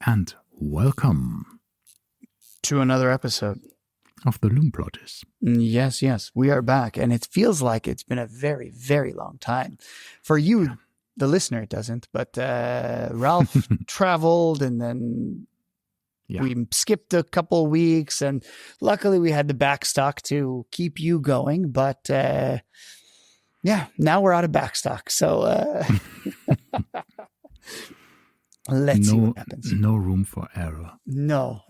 and welcome to another episode of the Lume Plotters. Yes, we are back, and it feels like it's been a very, very long time. For you, the listener, it doesn't, but Ralph traveled, and then we skipped a couple weeks, and luckily we had the backstock to keep you going, but now we're out of backstock, so let's see what happens. No room for error. No.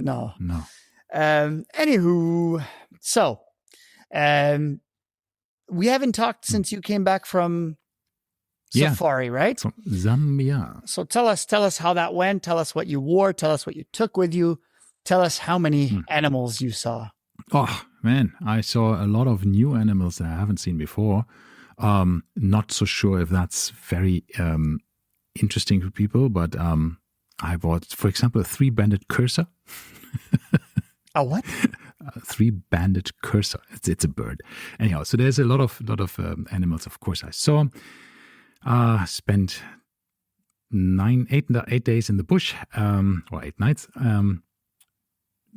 Anywho, so we haven't talked since you came back from safari, right? From Zambia. So tell us how that went. Tell us what you wore. Tell us what you took with you. Tell us how many animals you saw. Oh, man, I saw a lot of new animals that I haven't seen before. Not so sure if that's very interesting for people, but I bought, for example, a 3-banded cursor. A what? A 3-banded cursor. It's a bird. Anyhow, so there's a lot of animals. Of course, I saw. Spent 8 days in the bush, or 8 nights.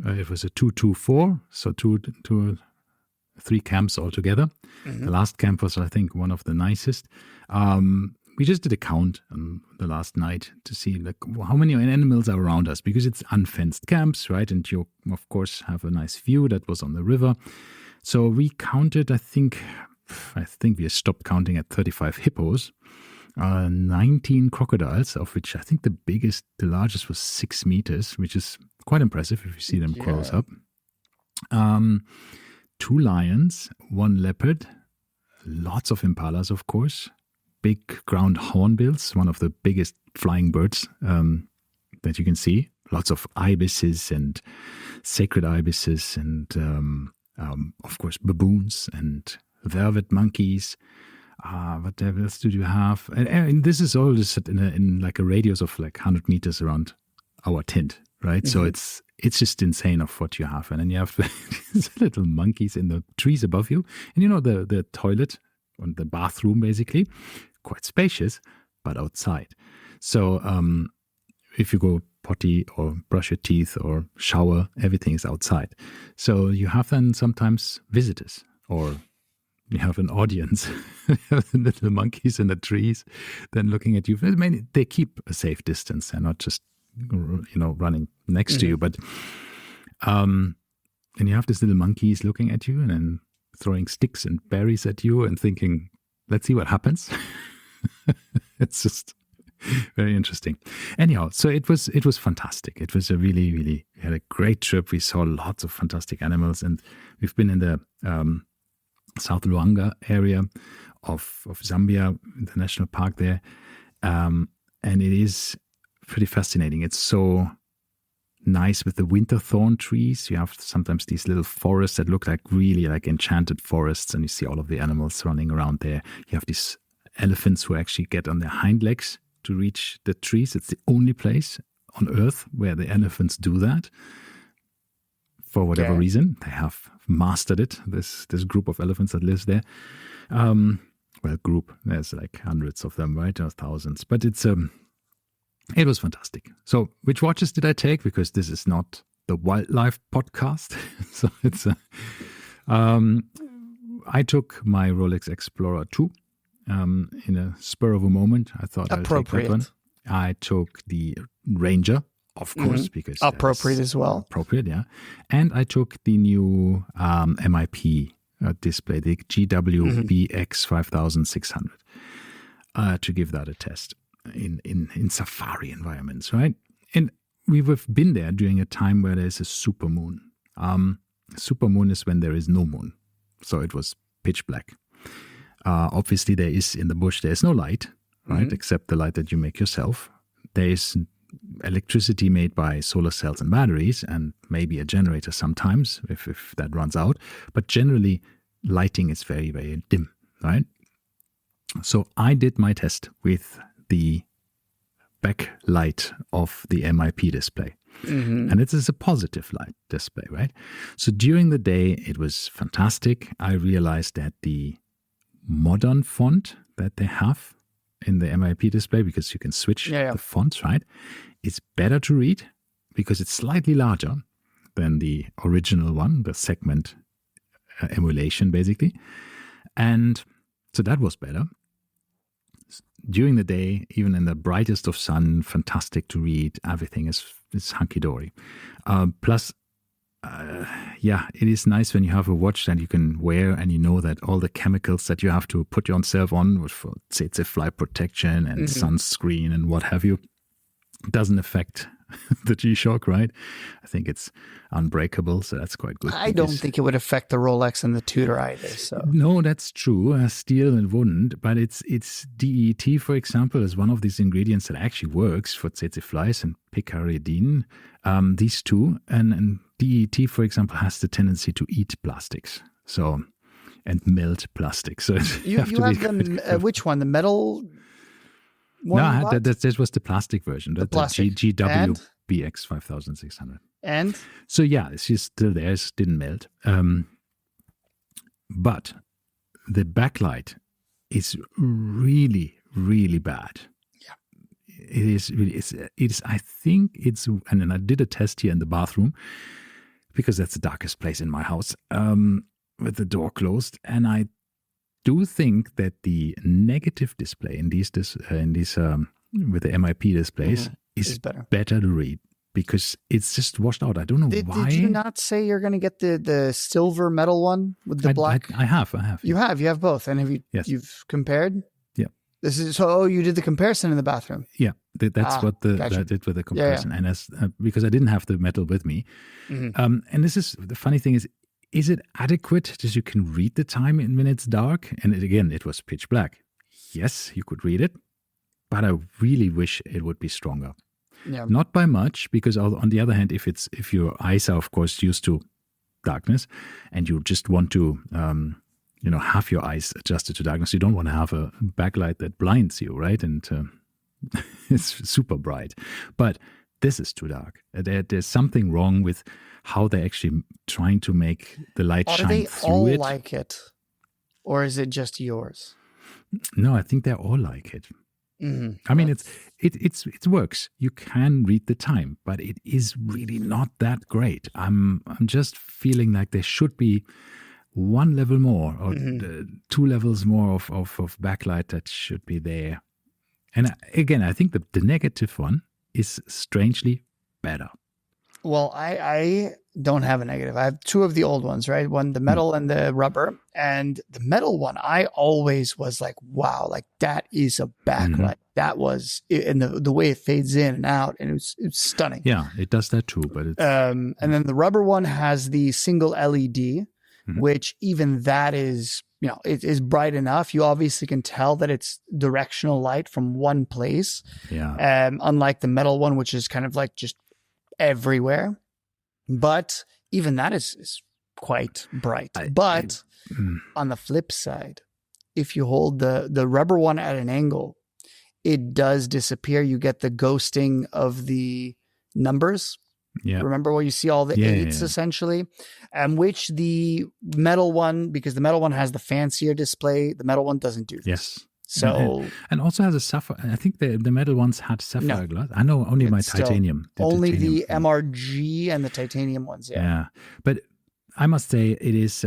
It was a 2-2-4, so 3 camps altogether. The last camp was, I think, one of the nicest. We just did a count on the last night to see how many animals are around us, because it's unfenced camps, right? And you, of course, have a nice view that was on the river. So we counted, I think we stopped counting at 35 hippos, 19 crocodiles, of which I think the largest was 6 meters, which is quite impressive if you see them close up. 2 lions, 1 leopard, lots of impalas, of course. Big ground hornbills, one of the biggest flying birds that you can see. Lots of ibises and sacred ibises and, of course, baboons and velvet monkeys. What else do you have? And this is all just in like a radius of like 100 meters around our tent, right? So it's just insane of what you have. And then you have these little monkeys in the trees above you. And the toilet and the bathroom, basically, quite spacious, but outside. So if you go potty or brush your teeth or shower, everything is outside. So you have then sometimes visitors, or you have an audience. You have the little monkeys in the trees then looking at you. I mean, they keep a safe distance. They're not just running next to you, but and you have these little monkeys looking at you and then throwing sticks and berries at you and thinking, let's see what happens. It's just very interesting. Anyhow, so it was fantastic. It was we had a great trip. We saw lots of fantastic animals, and we've been in the South Luangwa area of Zambia, the national park there, and it is pretty fascinating. It's so nice with the winter thorn trees. You have sometimes these little forests that look like really like enchanted forests, and you see all of the animals running around there. You have these elephants who actually get on their hind legs to reach the trees. It's the only place on earth where the elephants do that. For whatever reason, they have mastered it. This group of elephants that lives there. Group. There's like hundreds of them, right? Or thousands. But it was fantastic. So, which watches did I take? Because this is not the wildlife podcast. So it's I took my Rolex Explorer 2 in a spur of a moment. I thought I'd take that one. I took the Ranger, of course, because appropriate as well. Appropriate, yeah. And I took the new MIP display, the GWBX 5600, to give that a test in safari environments, right? And we've been there during a time where there's a supermoon. Supermoon is when there is no moon, so it was pitch black. Obviously, there's no light, right? Except the light that you make yourself. There is electricity made by solar cells and batteries, and maybe a generator sometimes if that runs out. But generally, lighting is very, very dim, right? So I did my test with the backlight of the MIP display. And it is a positive light display, right? So during the day, it was fantastic. I realized that the modern font that they have in the MIP display, because you can switch the fonts, right? It's better to read because it's slightly larger than the original one, the segment emulation basically. And so that was better. During the day, even in the brightest of sun, fantastic to read. Everything is hunky-dory. Plus, it is nice when you have a watch that you can wear and you know that all the chemicals that you have to put yourself on for CC fly protection and sunscreen and what have you doesn't affect the G-Shock, right? I think it's unbreakable, so that's quite good. I don't think it would affect the Rolex and the Tudor either. So no, that's true. Steel it wouldn't, but it's DET, for example, is one of these ingredients that actually works for tsetse flies and picaridine. These two, and DET, for example, has the tendency to eat plastics, and melt plastic. So you have the which one? The metal. No, that was the plastic version. The plastic. GWBX 5600. And? So yeah, she's still there. It didn't melt. But the backlight is really, really bad. Yeah. It is really, I think it's, and then I did a test here in the bathroom because that's the darkest place in my house with the door closed. And I do think that the negative display in these with the MIP displays is better to read because it's just washed out. I don't know why. Did you not say you're going to get the silver metal one with the black? I have. You have both, and have you? Yes. You've compared. Yeah. This is so. Oh, you did the comparison in the bathroom. Yeah, that's what I did with the comparison, and as because I didn't have the metal with me, and this is the funny thing is it adequate that you can read the time when it's dark? And it was pitch black. Yes, you could read it, but I really wish it would be stronger. Yeah. Not by much, because on the other hand, if your eyes are of course used to darkness, and you just want to have your eyes adjusted to darkness, you don't want to have a backlight that blinds you, right? And it's super bright, but this is too dark. There's something wrong with how they're actually trying to make the light shine through it. Are they all like it? Or is it just yours? No, I think they're all like it. Mm-hmm. I mean, it works. You can read the time, but it is really not that great. I'm just feeling like there should be one level more or 2 levels more of backlight that should be there. And again, I think the negative one is strangely better. Well, I don't have a negative. I have 2 of the old ones, right? One, the metal and the rubber. And the metal one, I always was like, wow, like that is a backlight. Mm-hmm. That was, and the way it fades in and out, and it's stunning. Yeah, it does that too. But it's, and then the rubber one has the single LED, which even that is, it is bright enough. You obviously can tell that it's directional light from one place. Yeah. Unlike the metal one, which is kind of like just everywhere, but even that is quite bright. But on the flip side, if you hold the rubber one at an angle, it does disappear. You get the ghosting of the numbers. Yeah. Remember where you see all the 8s essentially, which the metal one, because the metal one has the fancier display, the metal one doesn't do this. Yes. So and also has a sapphire. I think the metal ones had sapphire glass. I know only my titanium. Only the MRG and the titanium ones. Yeah. But I must say it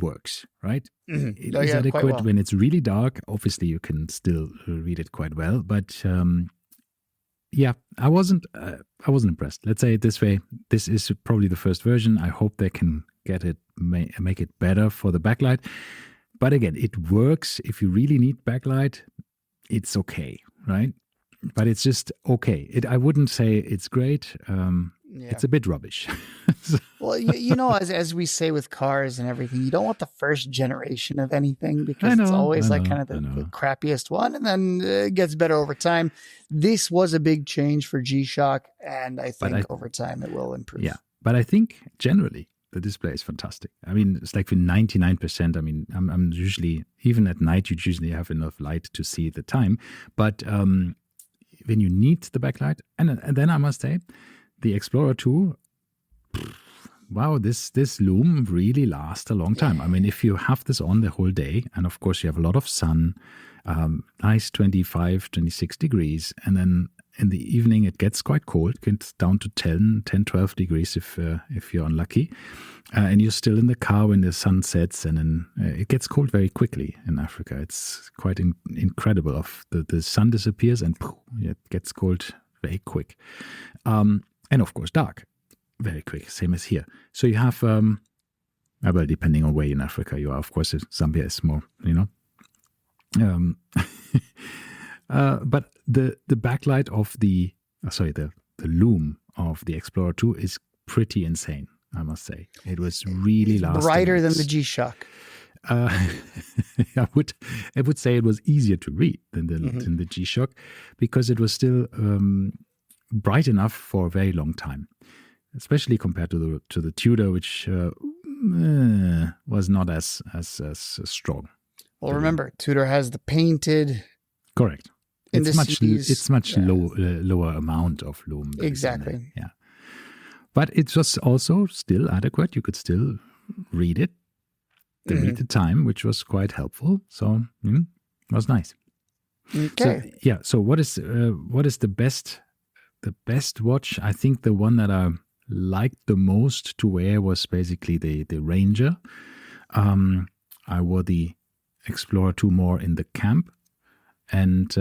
works, right? Mm-hmm. It is adequate when it's really dark. Obviously, you can still read it quite well. But I wasn't impressed. Let's say it this way. This is probably the first version. I hope they can make it better for the backlight. But again, it works. If you really need backlight, it's okay, right? But it's just okay. I wouldn't say it's great. It's a bit rubbish. Well, as we say with cars and everything, you don't want the first generation of anything because it's always the crappiest one, and then it gets better over time. This was a big change for G-Shock, and I think over time it will improve. Yeah, but I think generally the display is fantastic. I mean, it's like for 99%. I mean, I'm usually, even at night, you usually have enough light to see the time. But when you need the backlight, and then I must say, the Explorer 2, wow, this Lume really lasts a long time. I mean, if you have this on the whole day, and of course you have a lot of sun, nice 25, 26 degrees, and then in the evening it gets quite cold. It gets down to 10, 12 degrees if you're unlucky. And you're still in the car when the sun sets, and then it gets cold very quickly in Africa. It's quite incredible. The sun disappears and it gets cold very quick. And of course dark very quick, same as here. So you have, well, depending on where in Africa you are, of course, Zambia is more, but the backlight of the Lume of the Explorer 2 is pretty insane, I must say. It was really lasting. Brighter than the G-Shock. I would say it was easier to read than the G-Shock, because it was still bright enough for a very long time, especially compared to the Tudor, which was not as strong. Well, remember, Tudor has the painted. Correct. It's much yeah. lower amount of lume. Exactly. Yeah. But it was also still adequate. You could still read it. Read the time, which was quite helpful. So it was nice. Okay. So what is the best watch? I think the one that I liked the most to wear was basically the Ranger. I wore the Explorer 2 more in the camp. And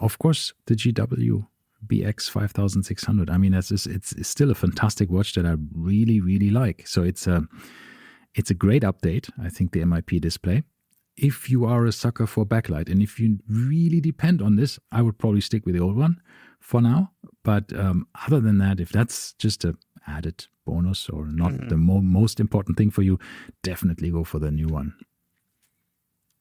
of course, the GW BX 5600. I mean, it's still a fantastic watch that I really, really like. So it's a great update, I think, the MIP display. If you are a sucker for backlight, and if you really depend on this, I would probably stick with the old one for now. But other than that, if that's just a added bonus or not the most important thing for you, definitely go for the new one.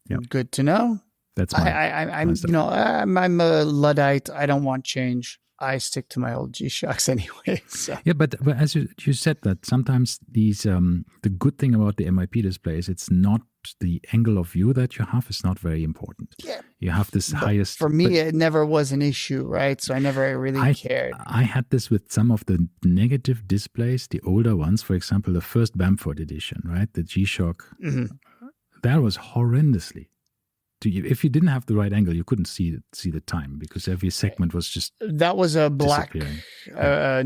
Yeah. Good to know. That's my I'm a Luddite. I don't want change. I stick to my old G-Shocks anyway. So. Yeah, but as you said that sometimes these the good thing about the MIP display is it's not the angle of view that you have is not very important. Yeah. You have this highest. For me, it never was an issue, right? So I never really cared. I had this with some of the negative displays, the older ones. For example, the first Bamford edition, right? The G-Shock. That was horrendously. If you didn't have the right angle, you couldn't see the time because every segment was just that was a black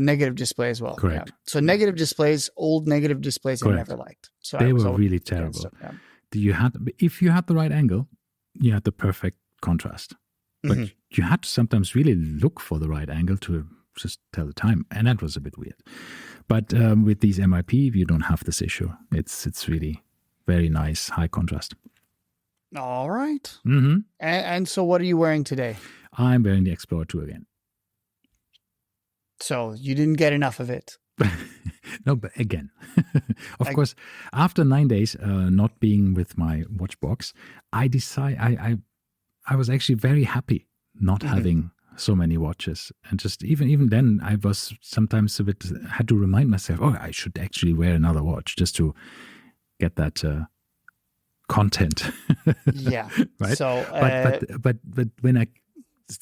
negative display as well. Correct. Yeah. So negative displays, old negative displays, Correct. I never liked. So they were really terrible. If you had the right angle, you had the perfect contrast. But you had to sometimes really look for the right angle to just tell the time, and that was a bit weird. But with these MIP, you don't have this issue. It's really very nice, high contrast. All right. And so what are you wearing today? I'm wearing the Explorer 2 again. So you didn't get enough of it. No, but again. Of course, after 9 days not being with my watch box, I was actually very happy not having so many watches. And just even then, I was sometimes had to remind myself, I should actually wear another watch just to get that content. Yeah. Right. So, but when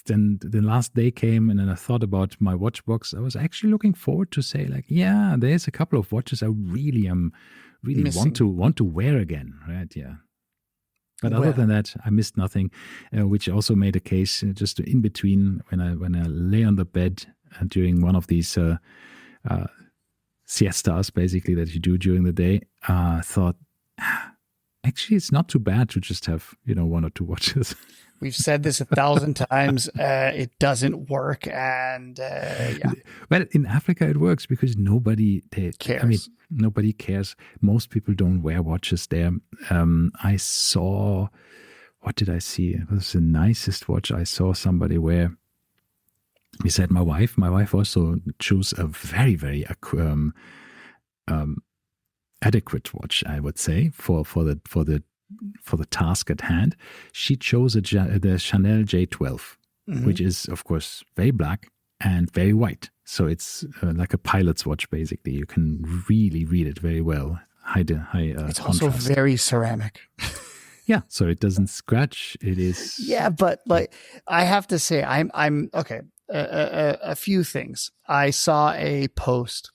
then the last day came and then I thought about my watch box, I was actually looking forward to say there's a couple of watches I really want to wear again. Right. Yeah. But other than that, I missed nothing, which also made a case just in between when I lay on the bed during one of these siestas, basically, that you do during the day. I thought, actually, it's not too bad to just have, one or two watches. We've said this 1,000 times. It doesn't work. And yeah. Well, in Africa, it works because nobody cares. I mean, nobody cares. Most people don't wear watches there. I saw, what did I see? It was the nicest watch I saw somebody wear. He said my wife also chose a very, very adequate watch, I would say, for the task at hand. She chose the Chanel J12, which is, of course, very black and very white. So it's like a pilot's watch, basically. You can really read it very well. It's also contrast. very ceramic. Yeah, so it doesn't scratch. It is. Yeah, but I have to say, I'm okay. A few things. I saw a post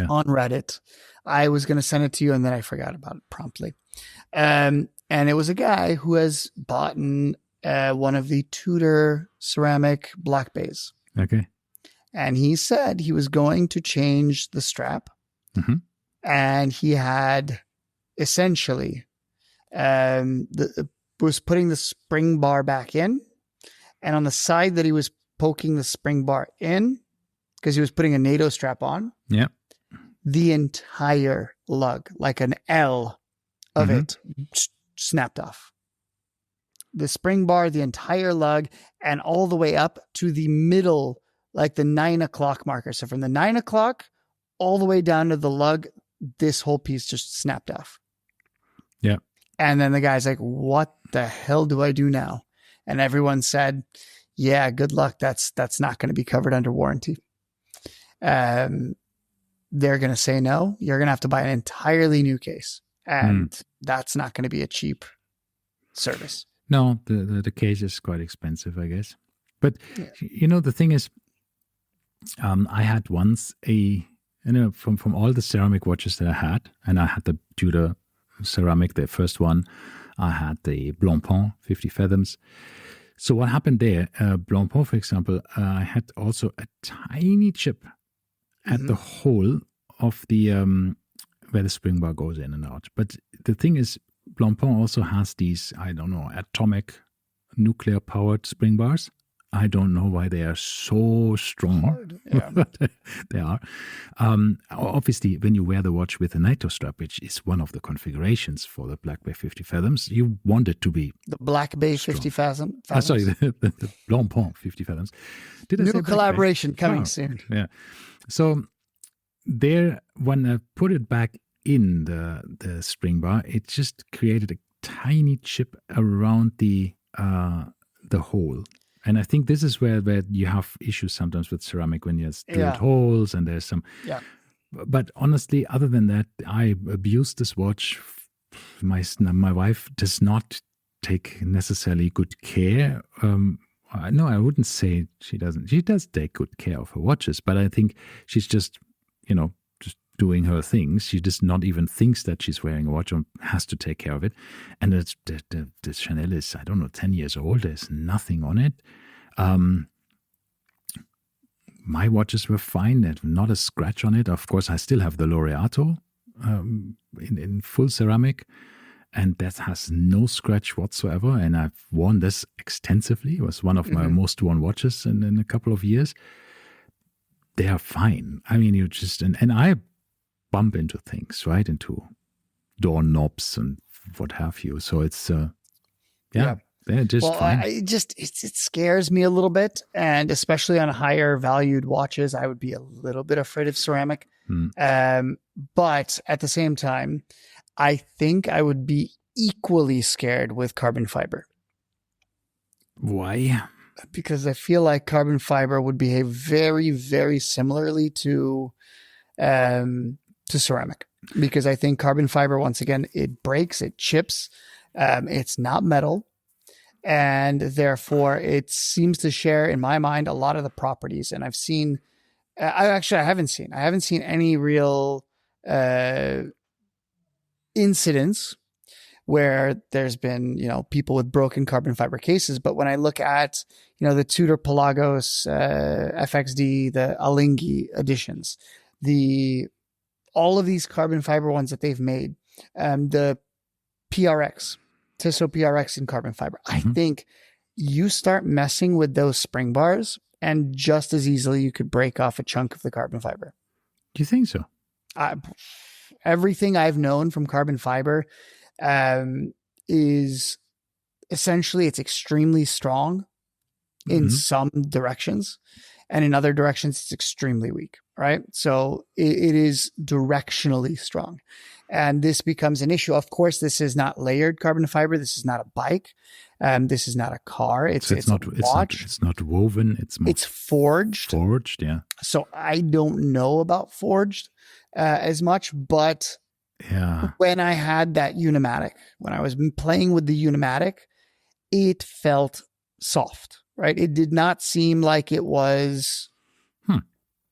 on Reddit. I was going to send it to you, and then I forgot about it promptly. And it was a guy who has bought one of the Tudor ceramic black bays. Okay. and he said he was going to change the strap, and he had essentially was putting the spring bar back in, and on the side that he was poking the spring bar in, because he was putting a NATO strap on, the entire lug, like an L of it, snapped off. The spring bar, the entire lug, and all the way up to the middle, like the 9 o'clock marker. So from the 9 o'clock all the way down to the lug, this whole piece just snapped off. Yeah. And then the guy's like, what the hell do I do now? And everyone said, yeah, good luck. That's not going to be covered under warranty. They're going to say no. You're going to have to buy an entirely new case. And that's not going to be a cheap service. No, the case is quite expensive, I guess. But, the thing is, I had once from all the ceramic watches that I had, and I had the Tudor ceramic, the first one, I had the Blancpain 50 fathoms. So what happened there, Blancpain, for example, I had also a tiny chip at the hole of the, where the spring bar goes in and out. But the thing is, Blancpain also has these, I don't know, atomic nuclear powered spring bars. I don't know why they are so strong. But they are. Obviously, when you wear the watch with a NATO strap, which is one of the configurations for the Black Bay 50 fathoms, you want it to be the Black Bay strong. 50 fathoms. Sorry, the Blancpain 50 fathoms. New collaboration coming soon. Yeah. So there, when I put it back in the spring bar, it just created a tiny chip around the hole. And I think this is where you have issues sometimes with ceramic when you have drilled holes and there's some. Yeah. But honestly, other than that, I abuse this watch. My wife does not take necessarily good care. No, I wouldn't say she doesn't. She does take good care of her watches, but I think she's just, just doing her things. She just not even thinks that she's wearing a watch or has to take care of it. And the Chanel is, I don't know, 10 years old. There's nothing on it. My watches were fine. There's not a scratch on it. Of course, I still have the Laureato in full ceramic, and that has no scratch whatsoever. And I've worn this extensively. It was one of my most worn watches in a couple of years. They are fine. I mean, you just, and I bump into things, right? Into door knobs and what have you. So it's, they're just fine. It scares me a little bit. And especially on higher valued watches, I would be a little bit afraid of ceramic. But at the same time, I think I would be equally scared with carbon fiber. Why? Because I feel like carbon fiber would behave very, very similarly to ceramic. Because I think carbon fiber, once again, it breaks, it chips. It's not metal. And therefore, it seems to share, in my mind, a lot of the properties. And I've seen, I haven't seen any real incidents where there's been, people with broken carbon fiber cases. But when I look at, the Tudor Pelagos, FXD, the Alinghi editions, all of these carbon fiber ones that they've made, the PRX, Tissot PRX in carbon fiber, I think you start messing with those spring bars and just as easily you could break off a chunk of the carbon fiber. Do you think so? Everything I've known from carbon fiber is essentially it's extremely strong in some directions, and in other directions it's extremely weak, right? So it is directionally strong, and this becomes an issue. Of course, this is not layered carbon fiber. This is not a bike. This is not a car. It's not a watch. It's not woven. It's forged. Forged, yeah. So I don't know about forged as much, but when I had that Unimatic, when I was playing with the Unimatic, it felt soft, right? It did not seem like it was,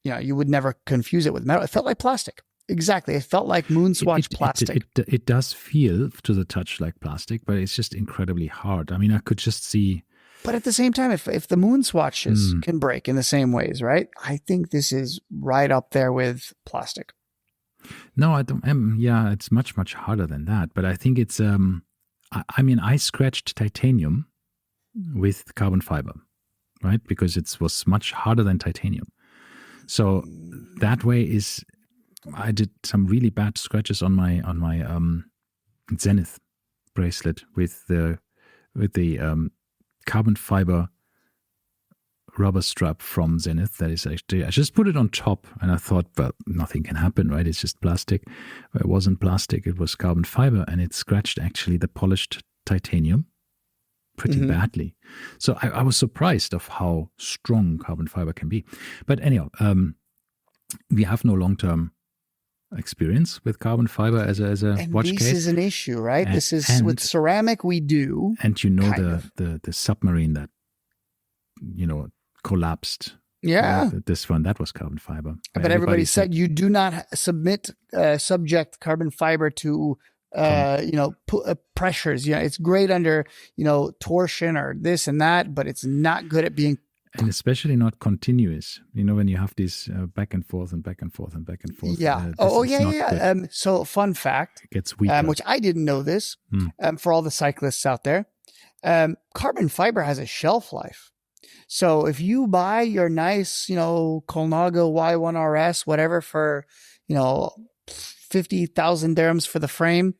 you would never confuse it with metal. It felt like plastic. Exactly. It felt like Moonswatch plastic. It does feel to the touch like plastic, but it's just incredibly hard. I mean, I could just see But at the same time, if the moon swatches can break in the same ways, right? I think this is right up there with plastic. No, I don't. Yeah, it's much, much harder than that. But I think it's. I mean, I scratched titanium with carbon fiber, right? Because it was much harder than titanium. So that way is. I did some really bad scratches on my Zenith bracelet with the carbon fiber rubber strap from Zenith. That is actually, I just put it on top and I thought, well, nothing can happen, right? It's just plastic. But it wasn't plastic, it was carbon fiber, and it scratched actually the polished titanium pretty badly. So I was surprised of how strong carbon fiber can be. But anyhow, we have no long-term experience with carbon fiber as a and watch this case. This is an issue, right? This is with ceramic we do. And the submarine that collapsed. Yeah. This one, that was carbon fiber. But everybody said you do not subject carbon fiber to pressures. It's great under torsion or this and that, but it's not good at being. And especially not continuous. When you have these back and forth and back and forth and back and forth. Yeah. Yeah. So fun fact, it gets weaker. Which I didn't know this. For all the cyclists out there, carbon fiber has a shelf life. So if you buy your nice, Colnago Y1RS, whatever, for 50,000 dirhams for the frame,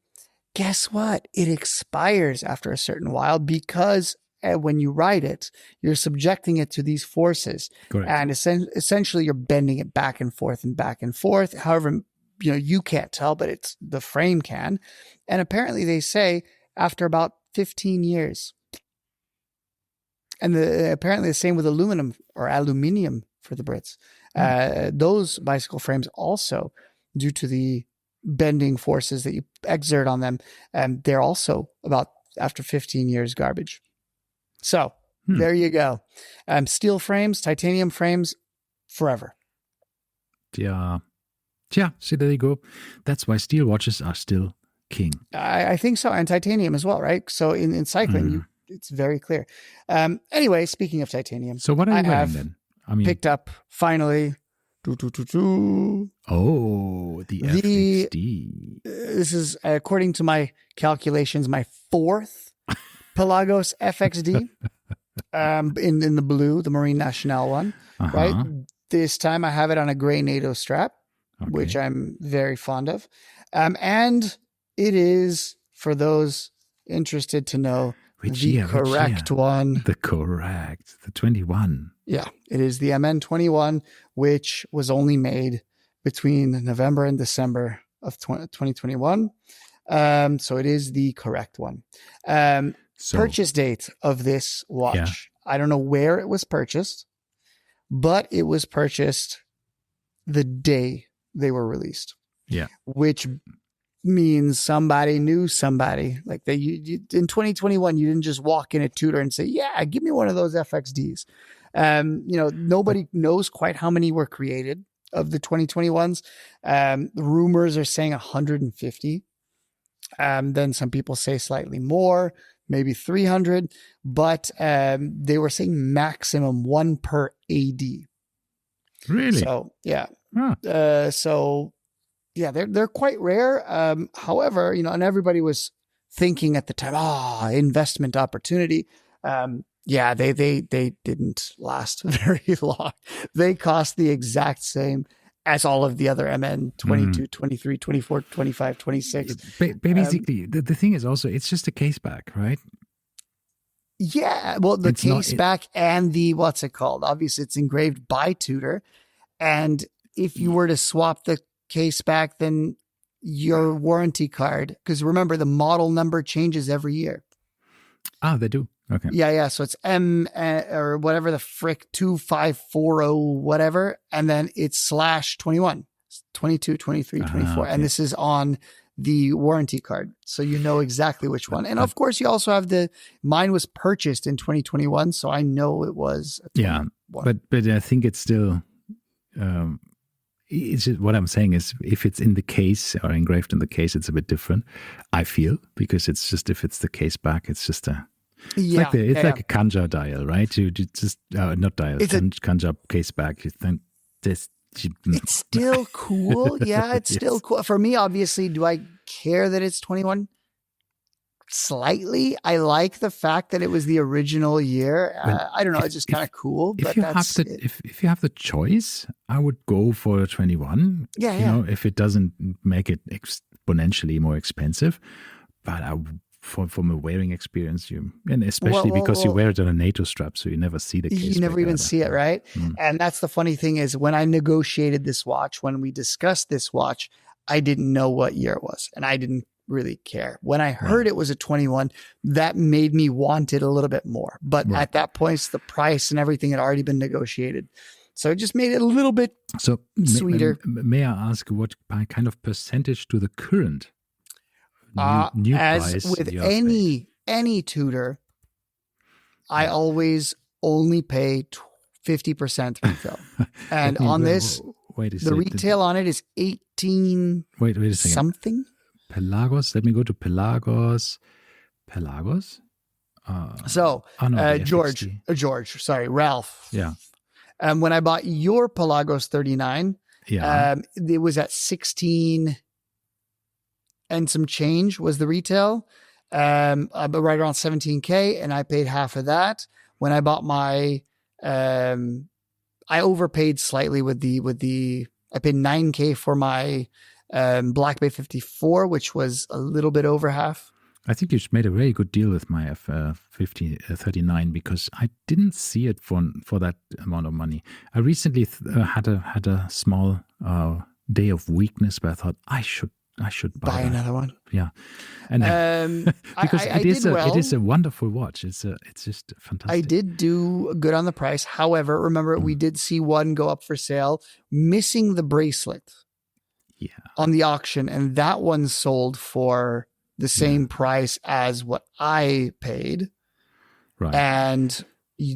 guess what? It expires after a certain while because when you ride it, you're subjecting it to these forces. Correct. And essentially you're bending it back and forth and back and forth. However, you can't tell, but the frame can. And apparently they say after about 15 years. And apparently the same with aluminum for the Brits. Those bicycle frames also, due to the bending forces that you exert on them, they're also about after 15 years garbage. So there you go. Steel frames, titanium frames, forever. Yeah. See, there you go. That's why steel watches are still king. I think so. And titanium as well, right? So in cycling, it's very clear. Anyway, speaking of titanium. So what are you wearing then? Picked up finally. Oh, the FXD. This is, according to my calculations, my fourth Pelagos FXD. In the blue, the Marine Nationale one, right? This time I have it on a gray NATO strap, which I'm very fond of. And it is, for those interested to know, the correct one. The 21. Yeah, it is the MN21, which was only made between November and December of 2021. So it is the correct one. Purchase date of this watch. Yeah. I don't know where it was purchased, but it was purchased the day they were released. Yeah. Which means somebody knew somebody. Like in 2021, you didn't just walk in at Tudor and say, yeah, give me one of those FXDs. Nobody knows quite how many were created of the 2021s. Rumors are saying 150. Then some people say slightly more, maybe 300, but they were saying maximum one per AD. Really? So, yeah. They're quite rare. However, and everybody was thinking at the time, investment opportunity. They didn't last very long. They cost the exact same as all of the other MN 22, 23, 24, 25, 26. Basically, the thing is also, it's just a case back, right? Yeah. Well, the case back and the, what's it called? Obviously, it's engraved by Tudor. And if you were to swap the case back, then your warranty card, because remember, the model number changes every year. They do. Okay. Yeah. So it's M or whatever the frick 2540 whatever, and then it's /21, 22, 23, 24, okay. And this is on the warranty card, so you know exactly which one. And of course, you also have mine was purchased in 2021, so I know it was. But I think it's still. It's just, what I'm saying is, if it's in the case or engraved in the case, it's a bit different. I feel, because it's just, if it's the case back, it's just Yeah, It's like a Kanja dial, right? You just not dial, Kanja case back. You think this. It's still cool. Yeah, it's still cool. For me, obviously, do I care that it's 21? Slightly. I like the fact that it was the original year. I don't know. It's just kind of cool. But if you have the choice, I would go for a 21. Yeah, you know, if it doesn't make it exponentially more expensive. But from a wearing experience, and especially because you wear it on a NATO strap, so you never see the case. You never even see it, right? And that's the funny thing is when I negotiated this watch, when we discussed this watch, I didn't know what year it was, and I didn't really care. When I heard it was a 21, that made me want it a little bit more. But at that point, the price and everything had already been negotiated. So it just made it a little bit sweeter. May I ask what kind of percentage to the current new as price with any Tudor, I always only pay 50% retail. And on this, the retail on it is 18 wait a second. Something. Pelagos. Let me go to Pelagos. Pelagos? Sorry, Ralph. Yeah. When I bought your Pelagos 39, it was at 16 and some change was the retail, but right around 17K, and I paid half of that. When I bought my, I overpaid slightly with the. I paid 9K for my Black Bay 54, which was a little bit over half. I think you made a very good deal with my F39 because I didn't see it for that amount of money. I recently had a small day of weakness where I thought I should buy another one. Yeah, and because it is a wonderful watch. It's just fantastic. I did do good on the price. However, remember we did see one go up for sale, missing the bracelet. Yeah, on the auction, and that one sold for the same price as what I paid. Right, and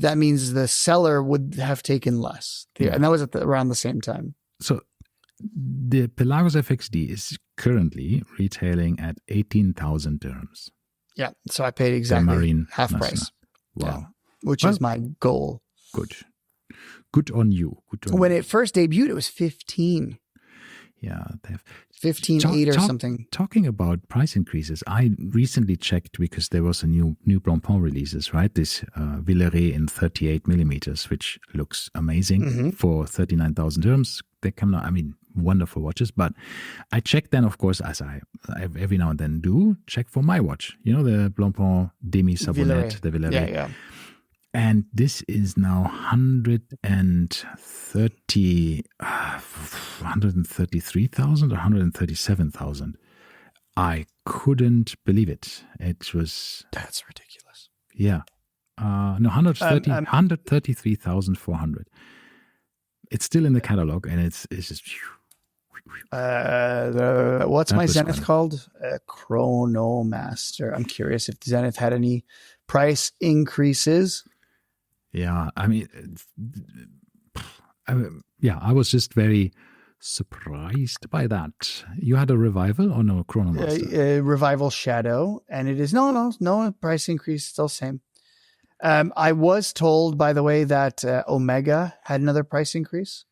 that means the seller would have taken less. Yeah, and that was around the same time. So the Pelagos FXD is currently retailing at 18,000 dirhams. Yeah, so I paid exactly half price. Wow, which is my goal. Good on you. When it first debuted, it was 15. Yeah, they have 15.8 or something. Talking about price increases, I recently checked because there was a new Blancpain releases, right? This Villeret in 38 millimeters, which looks amazing for 39,000 dirhams. They come out, wonderful watches. But I checked then, of course, as I every now and then do, check for my watch. You know, the Blancpain Demi Sabonnet, the Villeret. Yeah. And this is now 133,000 or 137,000. I couldn't believe it. That's ridiculous. Yeah. 133,400. It's still in the catalog, and it's just. What's my Zenith called? Chronomaster. I'm curious if Zenith had any price increases. Yeah, I was just very surprised by that. You had a revival or no Chronomaster? Revival Shadow, and it is no price increase, still same. I was told, by the way, that Omega had another price increase.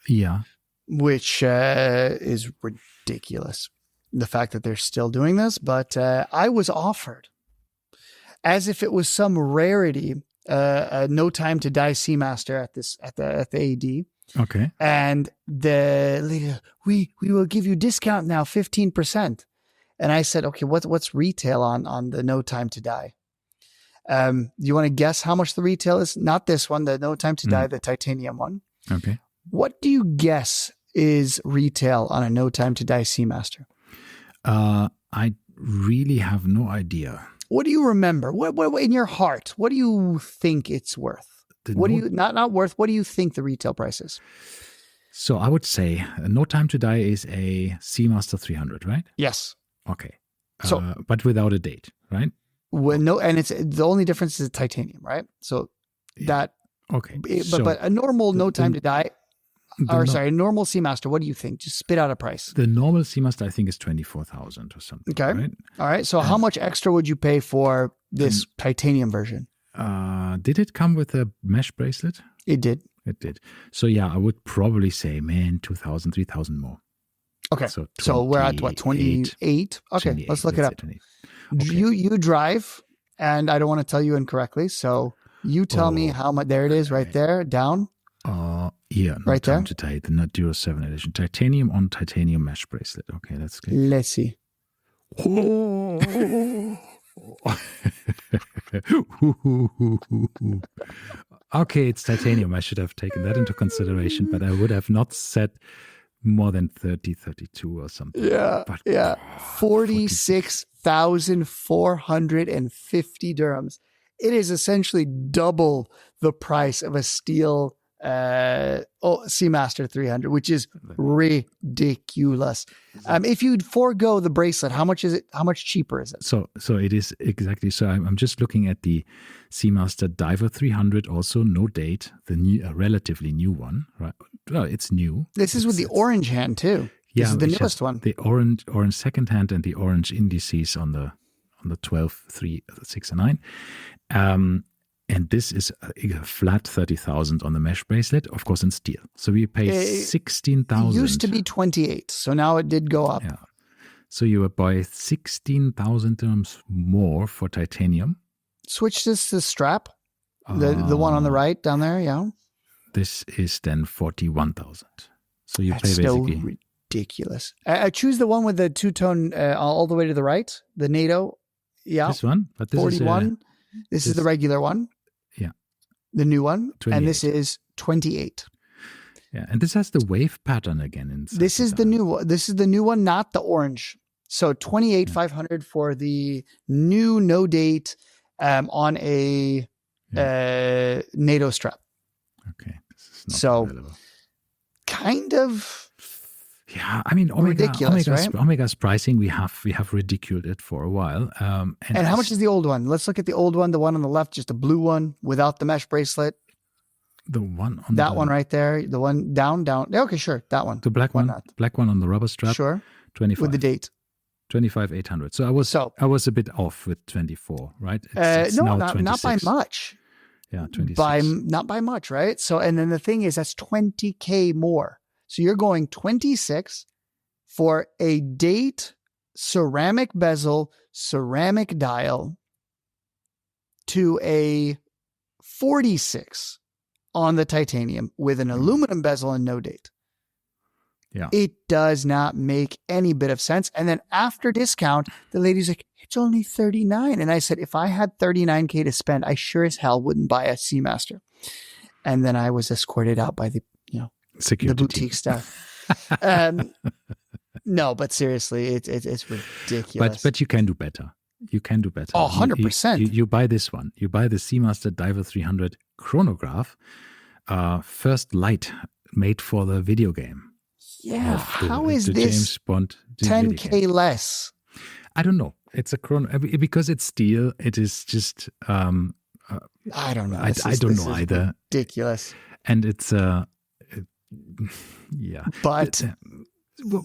Yeah, which is ridiculous. The fact that they're still doing this, but I was offered, as if it was some rarity, No Time to Die Seamaster at the AD. Okay. And the lady, we will give you discount now, 15%. And I said, okay, what's retail on the No Time to Die? You want to guess how much the retail is? Not this one, the No Time to Die, the titanium one. Okay. What do you guess is retail on a No Time to Die Seamaster? I really have no idea. What do you remember? What in your heart? What do you think it's worth? Not worth? What do you think the retail price is? So I would say No Time to Die is a Seamaster 300, right? Yes. Okay. So, but without a date, right? And it's the only difference is titanium, right? So that okay. But a normal No Time to Die. a normal Seamaster. What do you think? Just spit out a price. The normal Seamaster, I think, is 24,000 or something. Okay. Right? All right. So how much extra would you pay for this titanium version? Did it come with a mesh bracelet? It did. It did. So yeah, I would probably say, man, 2,000, 3,000 more. Okay. So we're at what, 28? Okay, let's look it up. Okay. You drive, and I don't want to tell you incorrectly. So you tell me how much. There it is, right there, down. Yeah, right there. The Naturo 7 edition, titanium on titanium mesh bracelet. Okay, that's good. Let's see. Okay, it's titanium. I should have taken that into consideration, but I would have not said more than 30, 32 or something. Yeah, but, 46,450 dirhams. It is essentially double the price of a steel Seamaster 300, which is ridiculous. If you'd forego the bracelet, how much is it? How much cheaper is it? So it is exactly. So I'm just looking at the Seamaster Diver 300, also no date, the new, relatively new one, right? Well, it's new. This is with the orange hand too. Yeah, this is the newest one. The orange second hand and the orange indices on the 12, 3, 6, and 9. And this is a flat 30,000 on the mesh bracelet, of course, in steel. So we pay 16,000. It used to be 28, so now it did go up. Yeah. So you would buy 16,000 dirhams more for titanium. Switch this to strap, the one on the right down there. Yeah. This is then 41,000. So you That's pay basically so ridiculous. I choose the one with the two-tone all the way to the right, the NATO. Yeah. This one, but this 41. This is the regular one. Yeah. The new one. 28. And this is 28. Yeah. And this has the wave pattern again. This is the new one. This is the new one, not the orange. So 28,500 for the new no date on a NATO strap. Okay. This is not available. Kind of. Yeah, I mean, Omega's pricing, we have ridiculed it for a while. And how much is the old one? Let's look at the old one, the one on the left, just a blue one without the mesh bracelet. The one on that one right there, the one down. Okay, sure, that one. The black one, black one on the rubber strap. Sure, 25 with the date. 25,800. So I was a bit off with 24, right? It's no, not by much. Yeah, 26. Not by much, right? So, and then the thing is, that's 20K more. So you're going 26 for a date, ceramic bezel, ceramic dial to a 46 on the titanium with an aluminum bezel and no date. Yeah. It does not make any bit of sense. And then after discount, the lady's like, it's only 39. And I said, if I had 39K to spend, I sure as hell wouldn't buy a Seamaster. And then I was escorted out by the security the boutique staff. No, but seriously, it's ridiculous. But you can do better. You can do better. Oh, 100%. You buy this one. You buy the Seamaster Diver 300 chronograph, first light made for the video game. Yeah, how is this James Bond 10K less? I don't know. It's a chrono because it's steel. It is just I don't know. I don't know either. Ridiculous. And it's yeah. But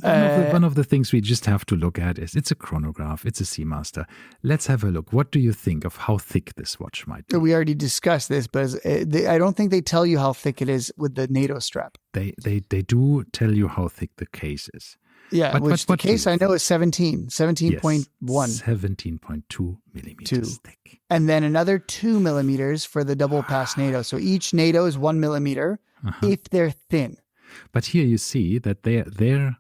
one of the things we just have to look at is it's a chronograph. It's a Seamaster. Let's have a look. What do you think of how thick this watch might be? We already discussed this, but I don't think they tell you how thick it is with the NATO strap. They do tell you how thick the case is. Yeah, the case I know is 17.1. 17.2 millimeters thick. And then another 2 millimeters for the double pass NATO. So each NATO is 1 millimeter if they're thin. But here you see that their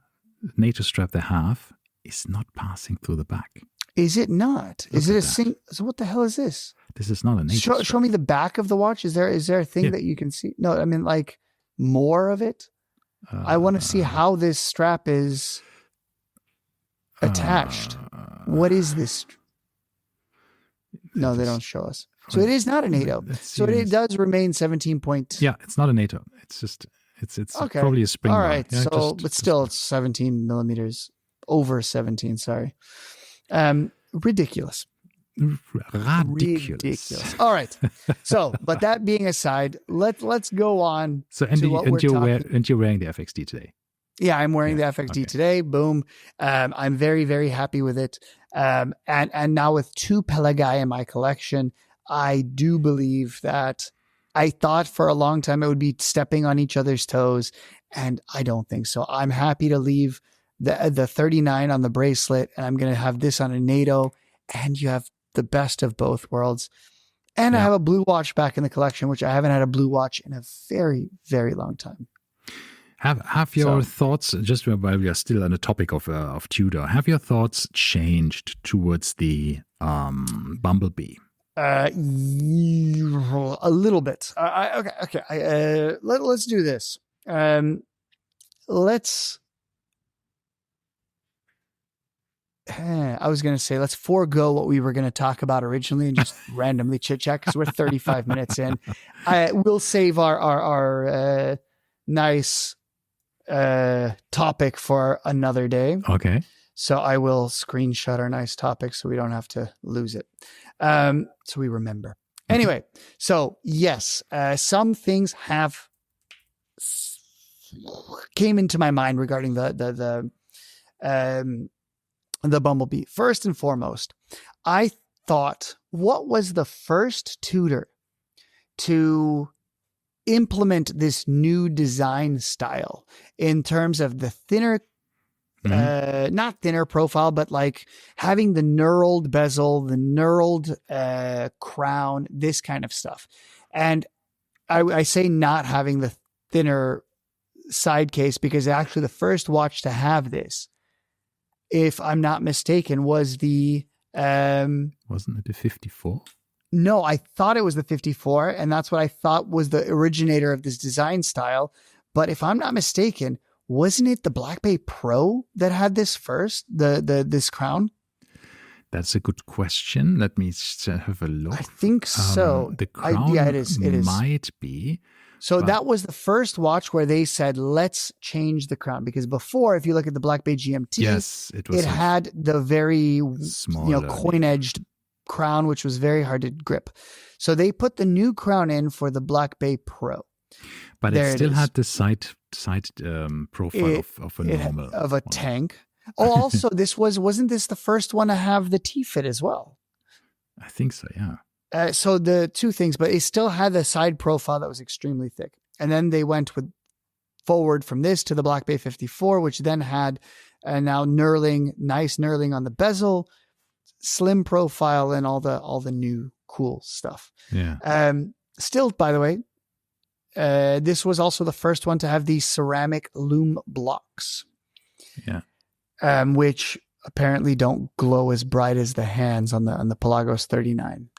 NATO strap they have is not passing through the back. Is it not? Is it a So what the hell is this? This is not a NATO strap. Show me the back of the watch. Is there a thing that you can see? No, I mean like more of it. I want to see how this strap is attached. What is this? No, they don't show us. So it is not a NATO. So it does remain 17 point. Yeah, it's not a NATO. It's just it's okay. Probably a spring. All right. Yeah, so but still it's 17 millimeters over 17. Sorry. Ridiculous. ridiculous. All right. So, but that being aside, let's go on So, to what we're talking. And you're wearing the FXD today. Yeah, I'm wearing the FXD today. Boom. I'm very, very happy with it. And now with 2 Pelagai in my collection, I do believe that I thought for a long time it would be stepping on each other's toes, and I don't think so. I'm happy to leave the 39 on the bracelet, and I'm going to have this on a NATO, and you have the best of both worlds. And I have a blue watch back in the collection, which I haven't had a blue watch in a very, very long time. Have your thoughts, just while we are still on the topic of Tudor, have your thoughts changed towards the Bumblebee? A little bit. Okay. Let's do this. I was going to say, let's forego what we were going to talk about originally and just randomly chit chat because we're 35 minutes in. We'll save our nice topic for another day. Okay. So I will screenshot our nice topic so we don't have to lose it. So we remember. Anyway, so yes, some things have came into my mind regarding the Bumblebee. First and foremost, I thought, what was the first Tudor to implement this new design style in terms of the thinner, not thinner profile, but like having the knurled bezel, the knurled crown, this kind of stuff. And I say not having the thinner side case because actually the first watch to have this, if I'm not mistaken, was the wasn't it the 54? No, I thought it was the 54, and that's what I thought was the originator of this design style. But if I'm not mistaken, wasn't it the Black Bay Pro that had this first, this crown? That's a good question. Let me have a look. I think so. The crown it is. might be. So that was the first watch where they said, let's change the crown. Because before, if you look at the Black Bay GMT, yes, it had the very small, coin-edged crown, which was very hard to grip. So they put the new crown in for the Black Bay Pro. But it still had the side profile of a normal of a tank. Oh, also, wasn't this the first one to have the T-fit as well? I think so, yeah. So the two things, but it still had the side profile that was extremely thick. And then they went forward from this to the Black Bay 54, which then had now nice knurling on the bezel, slim profile, and all the new cool stuff. Yeah. Still, by the way, this was also the first one to have these ceramic Lume blocks. Yeah. Which apparently don't glow as bright as the hands on the Pelagos 39.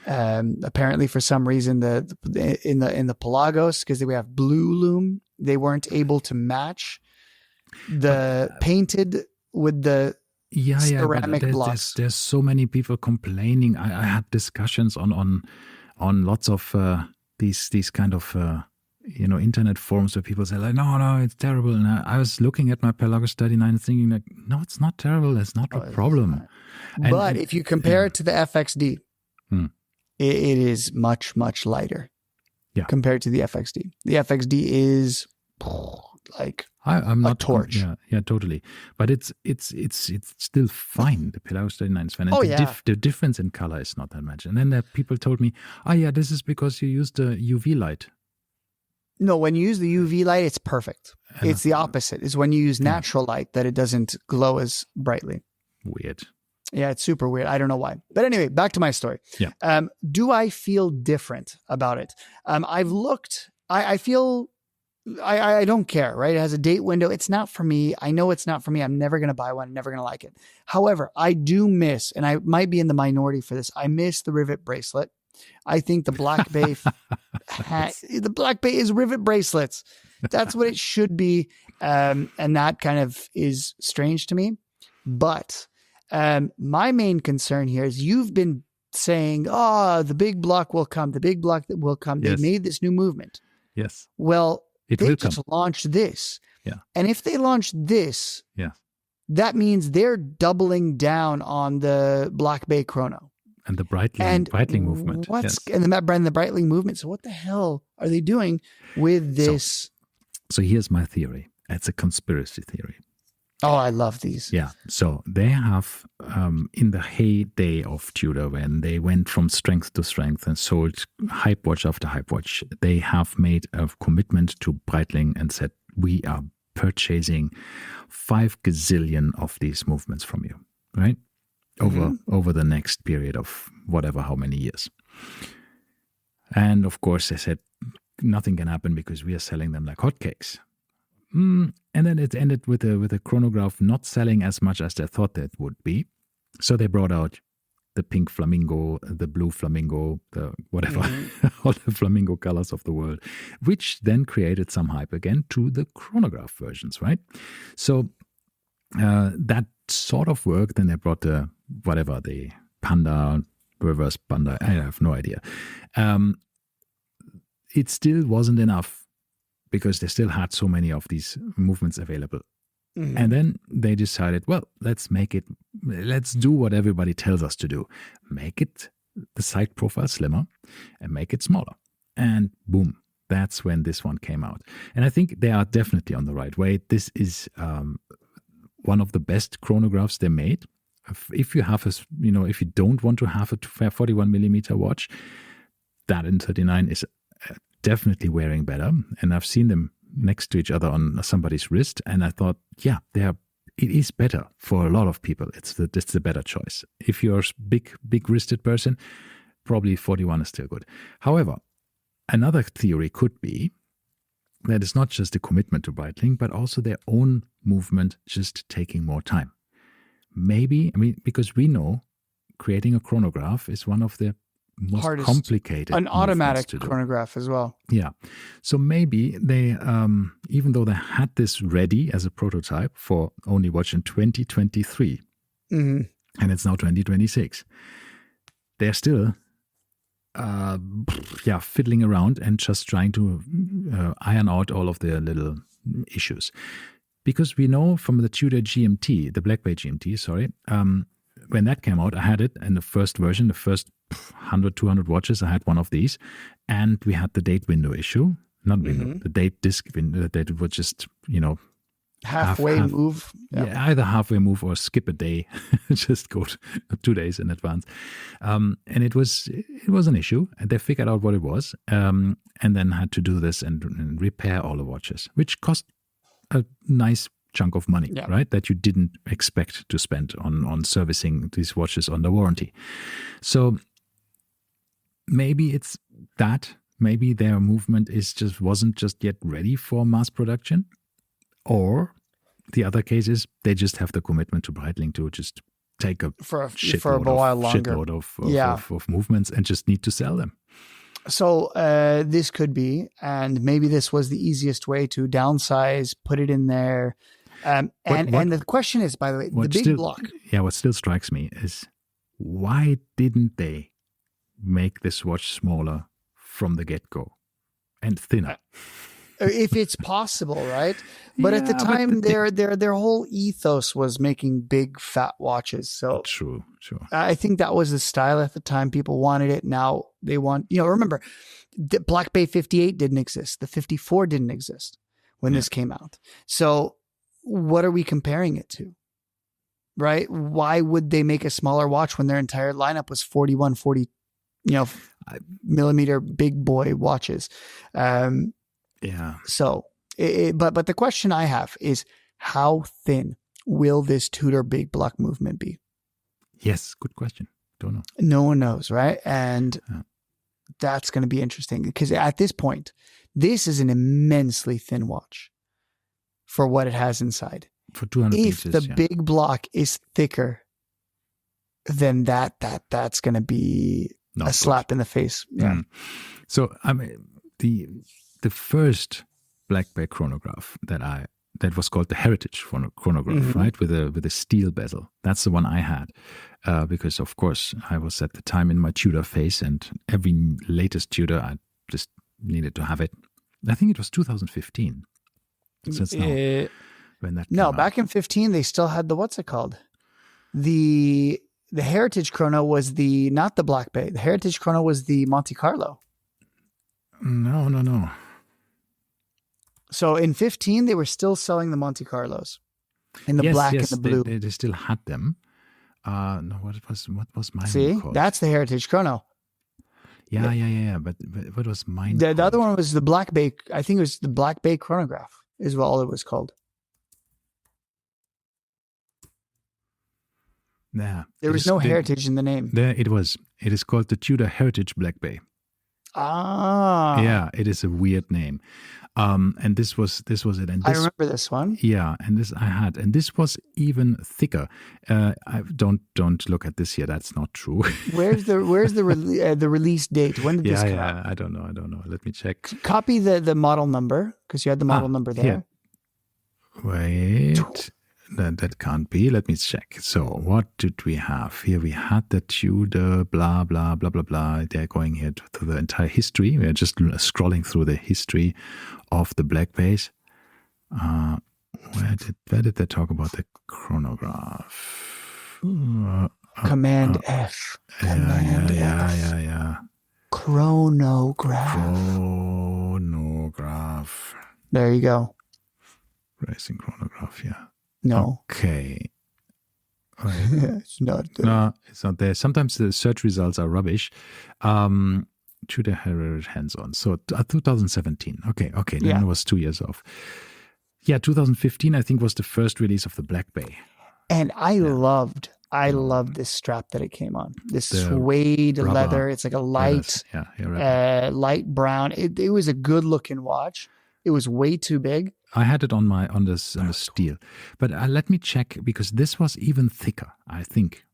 Apparently, for some reason, in the Pelagos, because we have blue Lume, they weren't able to match the painted with the ceramic blocks. There's so many people complaining. I had discussions on lots of these kind of internet forums where people say like, no, it's terrible. And I was looking at my Pelagos 39 and thinking like, no, it's not terrible. That's not a problem. But if you compare it to the FXD, it is much, much lighter compared to the FXD. The FXD is like I'm not a torch. Yeah, totally. But it's still fine. The Pelagos 39 is fine. And the difference in color is not that much. And then people told me, this is because you used the UV light. No, when you use the UV light, it's perfect. It's the opposite. Is when you use natural light that it doesn't glow as brightly. Weird. Yeah, it's super weird. I don't know why. But anyway, back to my story. Yeah. Do I feel different about it? I've looked. I feel I don't care, right? It has a date window. It's not for me. I know it's not for me. I'm never going to buy one. I'm never going to like it. However, I do miss, and I might be in the minority for this, I miss the rivet bracelet. I think the Black Bay, the Black Bay is rivet bracelets. That's what it should be. And that kind of is strange to me. But my main concern here is you've been saying, the big block will come. The big block that will come. Yes. They made this new movement. Yes. Well, they just launched this. Yeah. And if they launch this, that means they're doubling down on the Black Bay chrono. And the Breitling movement. And the Breitling movement. So what the hell are they doing with this? So here's my theory. It's a conspiracy theory. Oh, I love these. Yeah. So they have, in the heyday of Tudor, when they went from strength to strength and sold hype watch after hype watch, they have made a commitment to Breitling and said, we are purchasing 5 gazillion of these movements from you, right? Over the next period of whatever, how many years. And of course, they said nothing can happen because we are selling them like hotcakes. And then it ended with a chronograph not selling as much as they thought it would be. So they brought out the pink flamingo, the blue flamingo, the whatever, all the flamingo colors of the world, which then created some hype again to the chronograph versions, right? So that sort of worked. Then they brought the panda, reverse panda, I have no idea. It still wasn't enough because they still had so many of these movements available. And then they decided, well, let's do what everybody tells us to do. Make it the side profile slimmer and make it smaller. And boom, that's when this one came out. And I think they are definitely on the right way. This is one of the best chronographs they made. If you have if you don't want to have a 41 millimeter watch, that M39 is definitely wearing better. And I've seen them next to each other on somebody's wrist, and I thought, yeah, it is better for a lot of people. It's the better choice. If you're a big wristed person, probably 41 is still good. However, another theory could be that it's not just a commitment to Breitling, but also their own movement just taking more time. Maybe, because we know creating a chronograph is one of the most hardest, complicated. An automatic chronograph as well. Yeah. So maybe they, even though they had this ready as a prototype for only watch in 2023, and it's now 2026, they're still fiddling around and just trying to iron out all of their little issues. Because we know from the Tudor GMT, the Black Bay GMT, when that came out, I had it in the first version, the first 100, 200 watches, I had one of these. And we had the date window issue, not window, the date disc window, that it would just, halfway move. Yeah, either halfway move or skip a day, just go 2 days in advance. And it was an issue, and they figured out what it was, and then had to do this and repair all the watches, which cost a nice chunk of money, right? That you didn't expect to spend on servicing these watches under warranty. So maybe it's that. Maybe their movement wasn't just yet ready for mass production. Or the other case is they just have the commitment to Breitling to just take a shitload of movements and just need to sell them. So this could be, and maybe this was the easiest way to downsize, put it in there. And the question is, by the way, the big block. Yeah, what still strikes me is, why didn't they make this watch smaller from the get-go and thinner? If it's possible, right? But at the time, their whole ethos was making big, fat watches. So true. I think that was the style at the time. People wanted it. Now they want, remember, the Black Bay 58 didn't exist. The 54 didn't exist when this came out. So what are we comparing it to? Right? Why would they make a smaller watch when their entire lineup was 40 millimeter big boy watches? So, but the question I have is, how thin will this Tudor big block movement be? Yes, good question. Don't know. No one knows, right? And that's going to be interesting because at this point, this is an immensely thin watch for what it has inside. For 200 if pieces, the big block is thicker, then that's going to be a slap in the face. Yeah. So the first Black Bay chronograph that was called the Heritage chronograph, right, with a steel bezel. That's the one I had because, of course, I was at the time in my Tudor phase, and every latest Tudor I just needed to have it. I think it was 2015. So it's now when that No, came back in 15, they still had the, what's it called? The Heritage Chrono was not the Black Bay. The Heritage Chrono was the Monte Carlo. No. So in 15, they were still selling the Monte Carlos in the black and the blue. They still had them. No, what was mine See, called? that's the Heritage Chrono. Yeah. But what was mine? The other one was the Black Bay. I think it was the Black Bay Chronograph is what all it was called. Yeah. There was no heritage in the name. There it was. It is called the Tudor Heritage Black Bay. Ah. Yeah, it is a weird name. And this was it. And I remember this one. Yeah, and this I had, and this was even thicker. I don't look at this here. That's not true. Where's the release date? When did this come out? I don't know. Let me check. Copy the model number because you had the model number there. Here. Wait. That can't be. Let me check. So what did we have here? We had the Tudor, blah, blah, blah, blah, blah. They're going here to the entire history. We're just scrolling through the history of the Black Bays. Where did they talk about the chronograph? Command F. Command F. Yeah. Chronograph. There you go. Racing chronograph, yeah. No. Okay. It's not there. No, it's not there. Sometimes the search results are rubbish. Tudor Heritage hands-on. So 2017. Okay. Then it was 2 years off. Yeah, 2015 I think was the first release of the Black Bay. And I loved this strap that it came on. This suede rubber leather. It's like a light, light brown. It was a good looking watch. It was way too big. I had it on the steel, but let me check because this was even thicker. I think.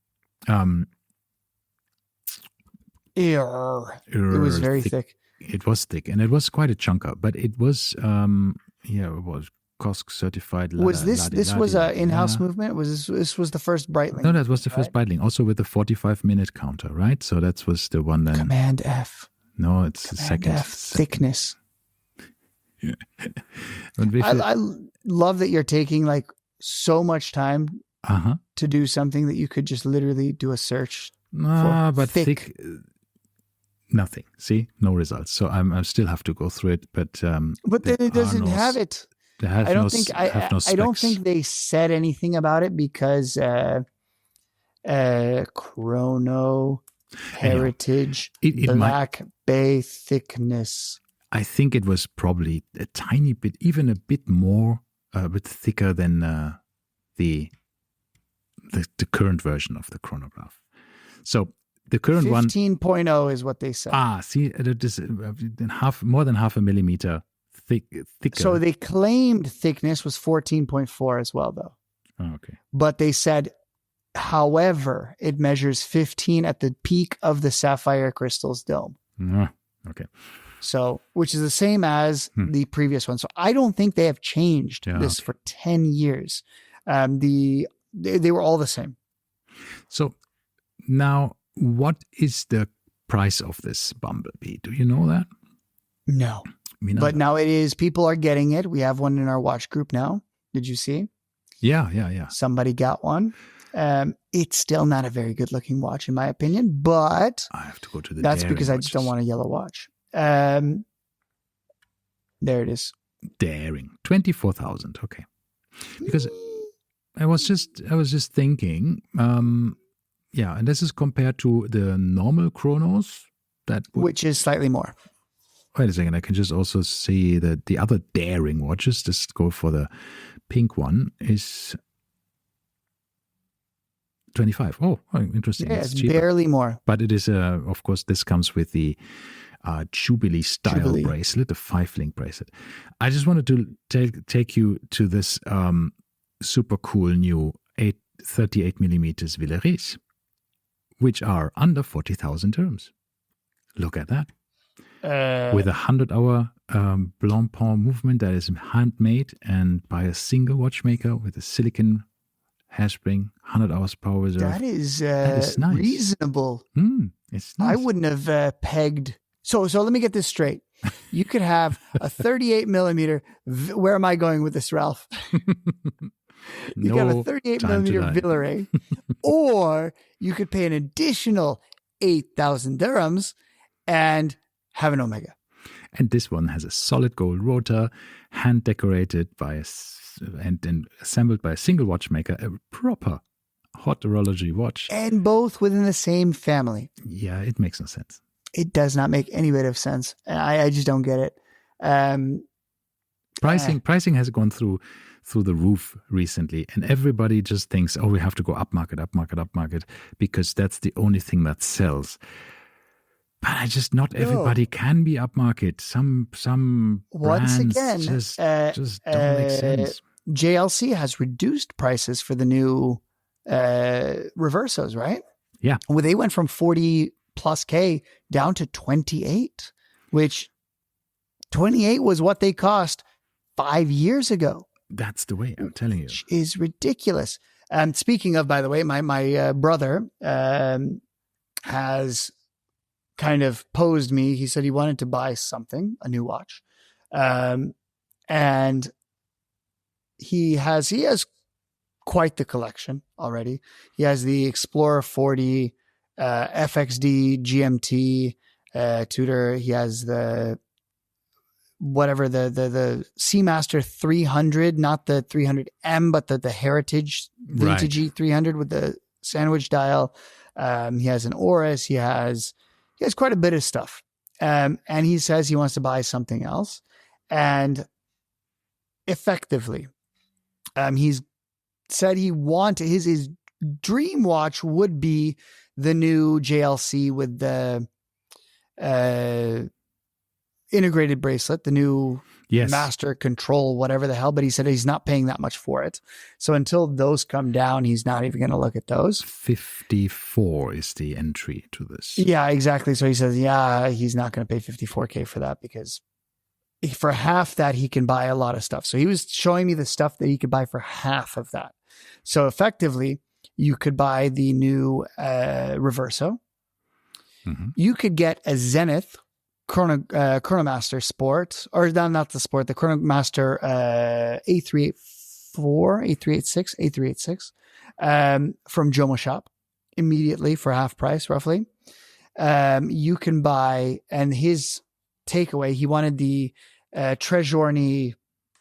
It was very thick. It was thick, and it was quite a chunker. But it was, it was COSC certified. Was this was an in-house movement? Was this was the first Breitling? No, that was the first Breitling. Also with the 45-minute counter, right? So that was the one then. Command F. No, it's the second. F. Thickness. Yeah. I love that you're taking like so much time to do something that you could just literally do a search. But thick, nothing. See, no results. So I still have to go through it. But then it doesn't have it. I don't think they said anything about it because chrono heritage Black Bay thickness. I think it was probably a tiny bit, even a bit more, a bit thicker than the current version of the chronograph. So the current 15.0 is what they said. See, it is more than half a millimeter thicker. So they claimed thickness was 14.4 as well, though. Oh, okay. But they said, however, it measures 15 at the peak of the sapphire crystal's dome. Okay. So, which is the same as the previous one. So I don't think they have changed this for 10 years. They were all the same. So now, what is the price of this Bumblebee? Do you know that? No. But now it is, people are getting it. We have one in our watch group now. Did you see? Yeah. Somebody got one. It's still not a very good looking watch in my opinion, but I have to go to the that's because I just don't want a yellow watch. There it is. Daring 24,000. Okay, because I was just thinking, and this is compared to the normal chronos which is slightly more. Wait a second, I can just also see that the other Daring watches. Just go for the pink one is 25. Oh, interesting. Yeah, it's barely more. But it is, of course, this comes with the Jubilee style bracelet, the 5-link bracelet. I just wanted to take you to this super cool new 38 millimeters Villeries, which are under 40,000 dirhams. Look at that. With a 100-hour Blancpain movement that is handmade and by a single watchmaker with a silicon hairspring, 100 hours power reserve. That is nice. Reasonable. It's nice. I wouldn't have pegged. So let me get this straight. You could have a 38 millimeter. Where am I going with this, Ralph? You got a 38 millimeter Villeray, or you could pay an additional 8,000 dirhams and have an Omega. And this one has a solid gold rotor, hand decorated and assembled by a single watchmaker, a proper hot horology watch. And both within the same family. Yeah, it makes no sense. It does not make any bit of sense. I just don't get it. Pricing has gone through the roof recently, and everybody just thinks, oh, we have to go upmarket, because that's the only thing that sells. But not everybody can be upmarket. Some once brands again just don't make sense. JLC has reduced prices for the new Reversos, right? Yeah. Well, they went from 40 plus K down to 28, which 28 was what they cost 5 years ago. That's the way, I'm telling you. Which is ridiculous. Speaking of, by the way, my brother has kind of posed me. He said he wanted to buy something, a new watch. And he has quite the collection already. He has the Explorer 40, FXD, GMT, Tudor. He has the Seamaster 300, not the 300M, but the Heritage Vintagey 300 with the sandwich dial. He has an Oris. He has quite a bit of stuff. And he says he wants to buy something else. And effectively, he's said he wanted his dream watch would be the new JLC with the integrated bracelet, the new master control, whatever the hell. But he said he's not paying that much for it. So until those come down, he's not even going to look at those. 54 is the entry to this. Yeah, exactly. So he says, he's not going to pay 54K for that, because for half that, he can buy a lot of stuff. So he was showing me the stuff that he could buy for half of that. So effectively, you could buy the new Reverso. Mm-hmm. You could get a Zenith Chronomaster Sport, or not the Sport, the Chronomaster A384, A386 from Jomo Shop immediately for half price, roughly. You can buy, and his takeaway, he wanted the Trejourny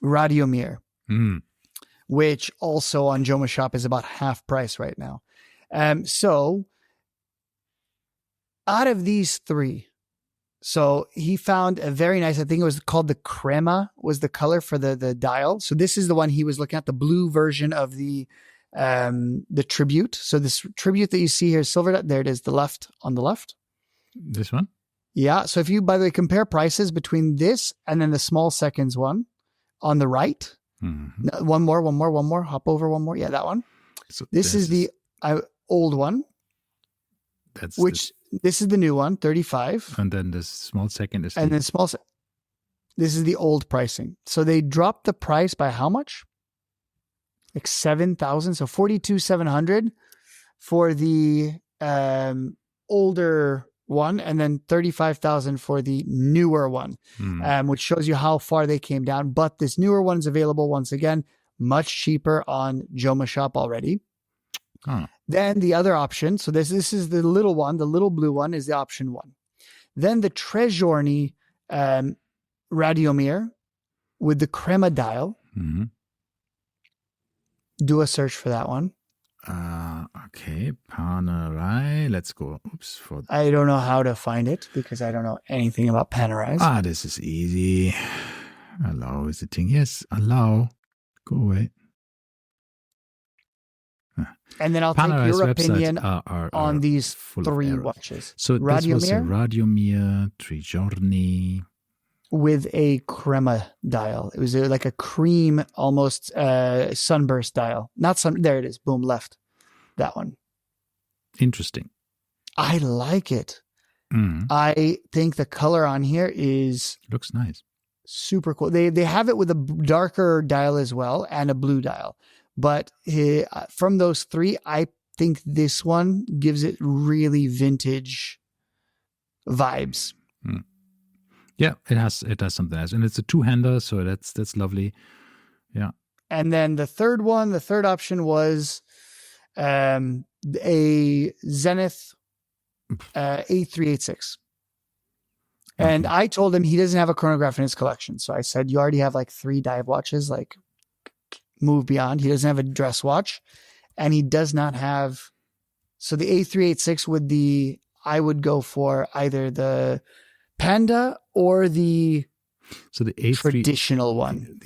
Radiomir, which also on Jomo Shop is about half price right now. So out of these three, so he found a very nice, I think it was called the Crema was the color for the dial. So this is the one he was looking at, the blue version of the Tribute. So this Tribute that you see here is silver. There it is, on the left. This one? Yeah. So if you, by the way, compare prices between this and then the small seconds one on the right, one more, hop over one more. Yeah, that one. So this is the old one. This is the new one, 35. And then the small second is... And then this is the old pricing. So they dropped the price by how much? Like 7,000. So 42,700 for the older one, and then 35,000 for the newer one, which shows you how far they came down. But this newer one is available once again, much cheaper on Jomo Shop already. Then the other option, so this is the little one, the little blue one is the option one. Then the Trejourny Radiomir with the Crema dial. Mm-hmm. Do a search for that one. Okay, Panerai. Let's go. I don't know how to find it because I don't know anything about Panerai. This is easy. Allow visiting. Yes, allow. Go away. And then I'll take your opinion on these three watches. So this was a Radiomir Trejourny with a Crema dial. It was like a cream, almost sunburst dial. There it is. Boom, left. That one. Interesting. I like it. I think the color on here looks nice. Super cool. They have it with a darker dial as well and a blue dial. But from those three, I think this one gives it really vintage vibes. Yeah, it has something else, and it's a two-hander, so that's lovely. Yeah. And then the third option was a Zenith A386. And Okay. I told him he doesn't have a chronograph in his collection. So I said, you already have like 3 dive watches, like move beyond. He doesn't have a dress watch, and he does not have. So the A386 I would go for either the Panda or the traditional one.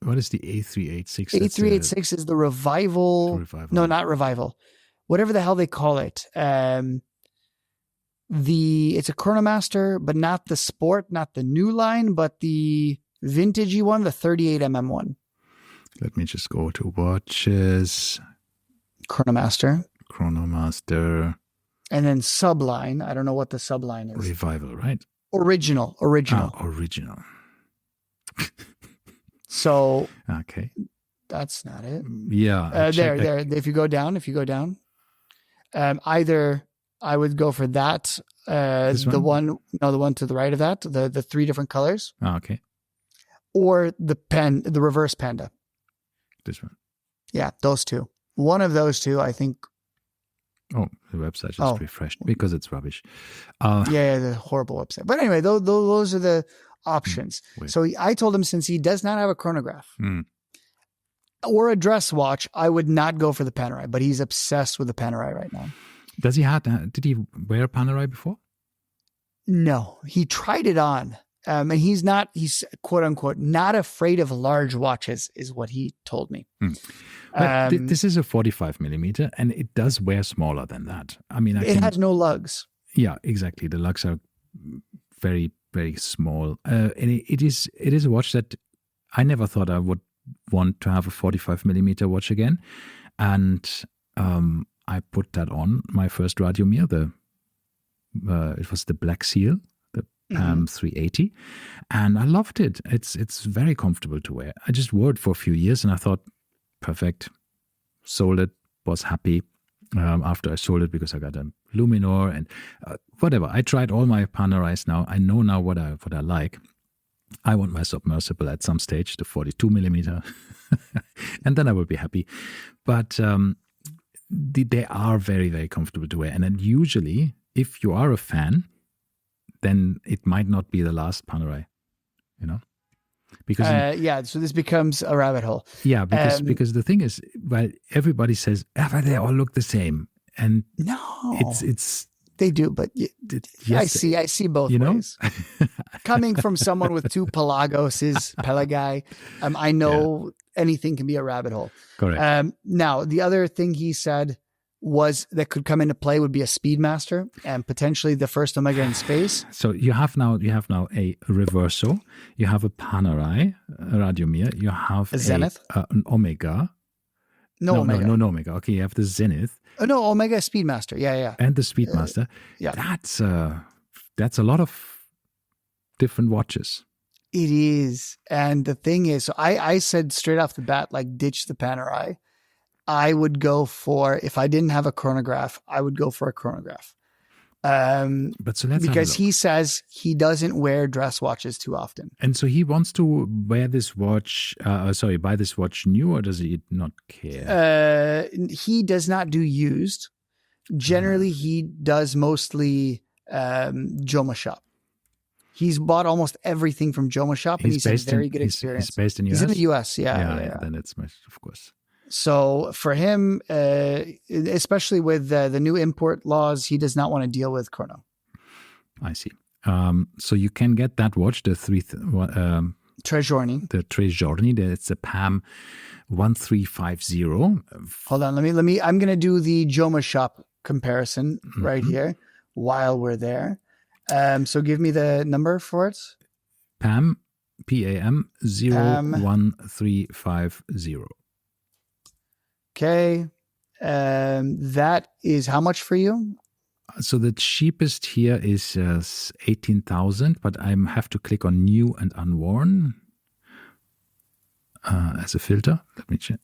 What is the A386? A386 is the Revival. No, not Revival. Whatever the hell they call it. It's a Chronomaster, but not the Sport, not the new line, but the vintagey one, the 38mm one. Let me just go to watches. Chronomaster. And then subline. I don't know what the subline is. Revival, right? Original. Original. So okay, that's not it. Yeah. There. If you go down, either I would go for that. The one to the right of that, the 3 different colors. Okay. Or the reverse Panda. This one. Yeah, those 2. One of those 2, I think. Oh, the website just refreshed because it's rubbish. The horrible website. But anyway, those are the options. So I told him, since he does not have a chronograph or a dress watch, I would not go for the Panerai, but he's obsessed with the Panerai right now. Did he wear Panerai before? No, he tried it on. And he's quote unquote, not afraid of large watches is what he told me. This is a 45 millimeter, and it does wear smaller than that. I mean, it has no lugs. Yeah, exactly. The lugs are very, very small. And it is a watch that I never thought I would want to have a 45 millimeter watch again. And I put that on my first Radiomir. It was the Black Seal, the PAM 380, and I loved it. It's very comfortable to wear. I just wore it for a few years, and I thought, perfect. Sold it. Was happy after I sold it because I got a Luminor and whatever. I tried all my Panerais now. I know now what I like. I want my submersible at some stage, the 42 millimeter, and then I will be happy. But they are very, very comfortable to wear. And then usually, if you are a fan, then it might not be the last Panerai, Because so this becomes a rabbit hole. Yeah, because the thing is, everybody says, they all look the same. And no, it's they do, but yes, I see both ways. Coming from someone with 2 Pelagoses, Pelagai, I know anything can be a rabbit hole. Correct. Now, the other thing he said was that could come into play would be a Speedmaster and potentially the first Omega in space. So you have now a Reverso, you have a Panerai, a Radiomir, you have a Zenith, an Omega. No Omega. No Omega. Okay, you have the Zenith. Oh no, Omega Speedmaster. Yeah. And the Speedmaster. That's a lot of different watches. It is. And the thing is, so I said straight off the bat, like, ditch the Panerai. I would go for, if I didn't have a chronograph, I would go for a chronograph. Because he says he doesn't wear dress watches too often. And so he wants to wear this watch, buy this watch new, or does he not care? He does not do used. Generally, he does mostly Joma Shop. He's bought almost everything from Joma Shop, and he's had very good experience. He's based in the US? He's in the US, yeah. Then it's much, of course. So for him, especially with the new import laws, he does not want to deal with chrono. I see. So you can get that watch, the Trejourny. The Trejourny. It's a PAM 1350. Hold on, let me. I'm going to do the Joma Shop comparison right here while we're there. So give me the number for it. PAM 01350. Okay. That is how much for you? So the cheapest here is 18,000, but I have to click on new and unworn as a filter. Let me check.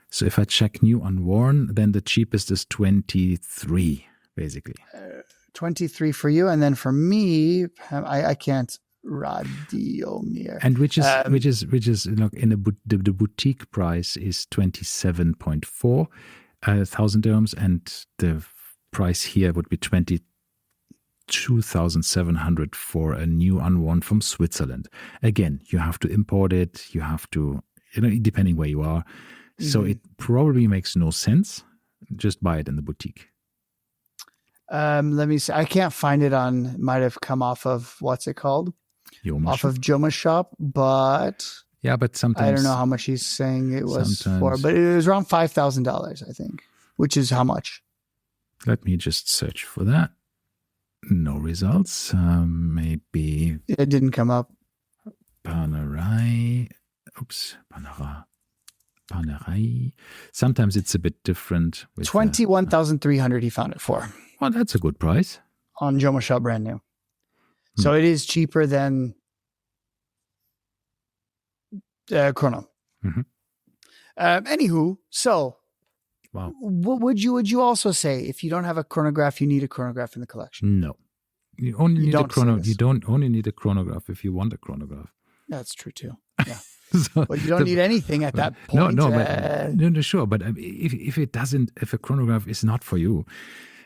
So if I check new unworn, then the cheapest is 23, basically. 23 for you, and then for me, I can't Radiomir. And which is look, in the boutique price is 27.4 thousand dirhams, and the price here would be 22,700 for a new unworn from Switzerland. Again, you have to import it. You have to, depending where you are. So it probably makes no sense. Just buy it in the boutique. Let me see. I can't find it might have come off of, what's it called? Off of Joma Shop, but yeah, but sometimes I don't know how much he's saying it was for, but it was around $5,000, I think, which is how much? Let me just search for that. No results. Maybe it didn't come up. Panerai. Sometimes it's a bit different. 21,300 he found it for. Well, that's a good price. On Joma Shop, brand new. So it is cheaper than Chrono. Anywho, so wow. What would you also say if you don't have a chronograph, you need a chronograph in the collection? No, you only need a chronograph. You don't only need a chronograph if you want a chronograph. That's true too. Yeah. But you don't need anything at that point. No, sure. But if a chronograph is not for you,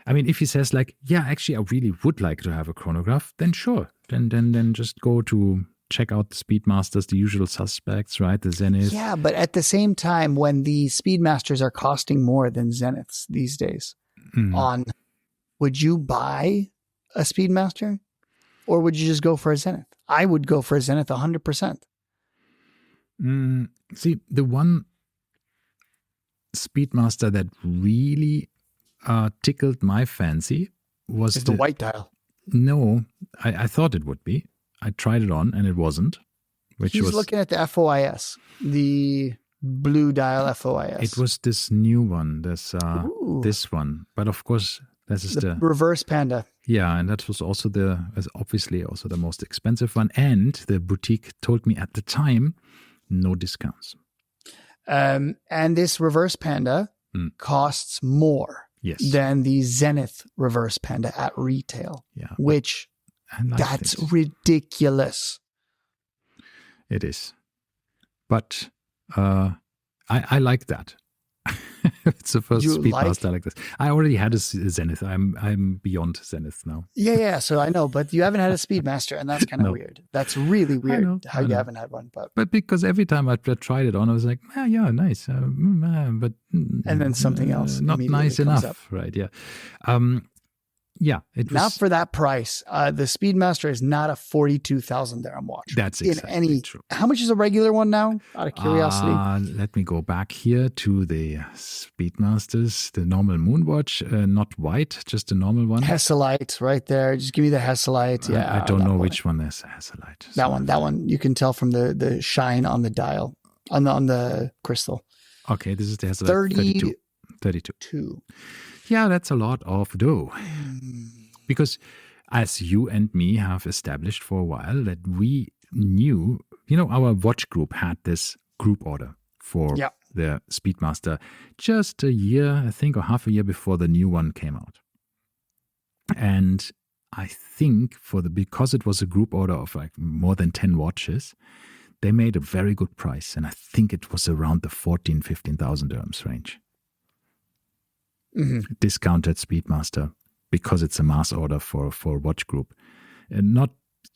I mean, if he says like, yeah, actually, I really would like to have a chronograph, then sure. Then just go to check out the Speedmasters, the usual suspects, right? The Zenith. Yeah, but at the same time, when the Speedmasters are costing more than Zeniths these days, would you buy a Speedmaster or would you just go for a Zenith? I would go for a Zenith 100%. See, the one Speedmaster that really tickled my fancy was the white dial. No, I thought it would be. I tried it on and it wasn't. He's looking at the FOIS, the blue dial FOIS. It was this new one, this one. But of course, this is the reverse Panda. Yeah, and that was also obviously also the most expensive one. And the boutique told me at the time, no discounts. And this reverse Panda costs more than the Zenith reverse Panda at retail. Yeah, which that's ridiculous. It is. But I like that. It's the first Speedmaster like this. I already had a Zenith. I'm beyond Zenith now. Yeah. So I know, but you haven't had a Speedmaster, and that's kind of weird. That's really weird how you haven't had one. But because every time I tried it on, I was like, yeah, nice. But and then something else not nice enough, right? Yeah. Yeah, it was not for that price. The Speedmaster is not a 42,000 dirham watch. That's exactly true. How much is a regular one now? Out of curiosity, let me go back here to the Speedmasters, the normal Moonwatch, not white, just the normal one. Hesalite, right there. Just give me the Hesalite. Yeah, I don't know which one is Hesalite. That one. You can tell from the shine on the dial, on the crystal. Okay, this is the Hesalite 32. Yeah, that's a lot of dough. Because as you and me have established for a while that we knew, our watch group had this group order for the Speedmaster just a year, I think, or half a year before the new one came out. And I think because it was a group order of like more than 10 watches, they made a very good price. And I think it was around the 15,000 dirhams range. Discounted Speedmaster because it's a mass order for watch group, and not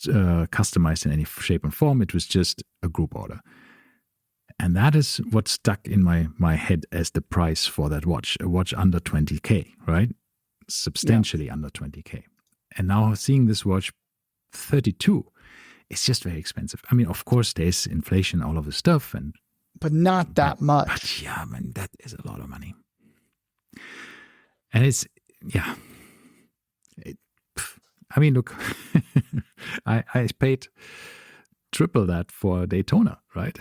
customized in any shape and form. It was just a group order, and that is what stuck in my head as the price for that watch. A watch under 20k, right? Substantially under 20k. And now seeing this watch 32, it's just very expensive. I mean, of course, there's inflation, all of the stuff, but not that much. But yeah, man, that is a lot of money. And it's, I mean, look, I paid triple that for Daytona, right?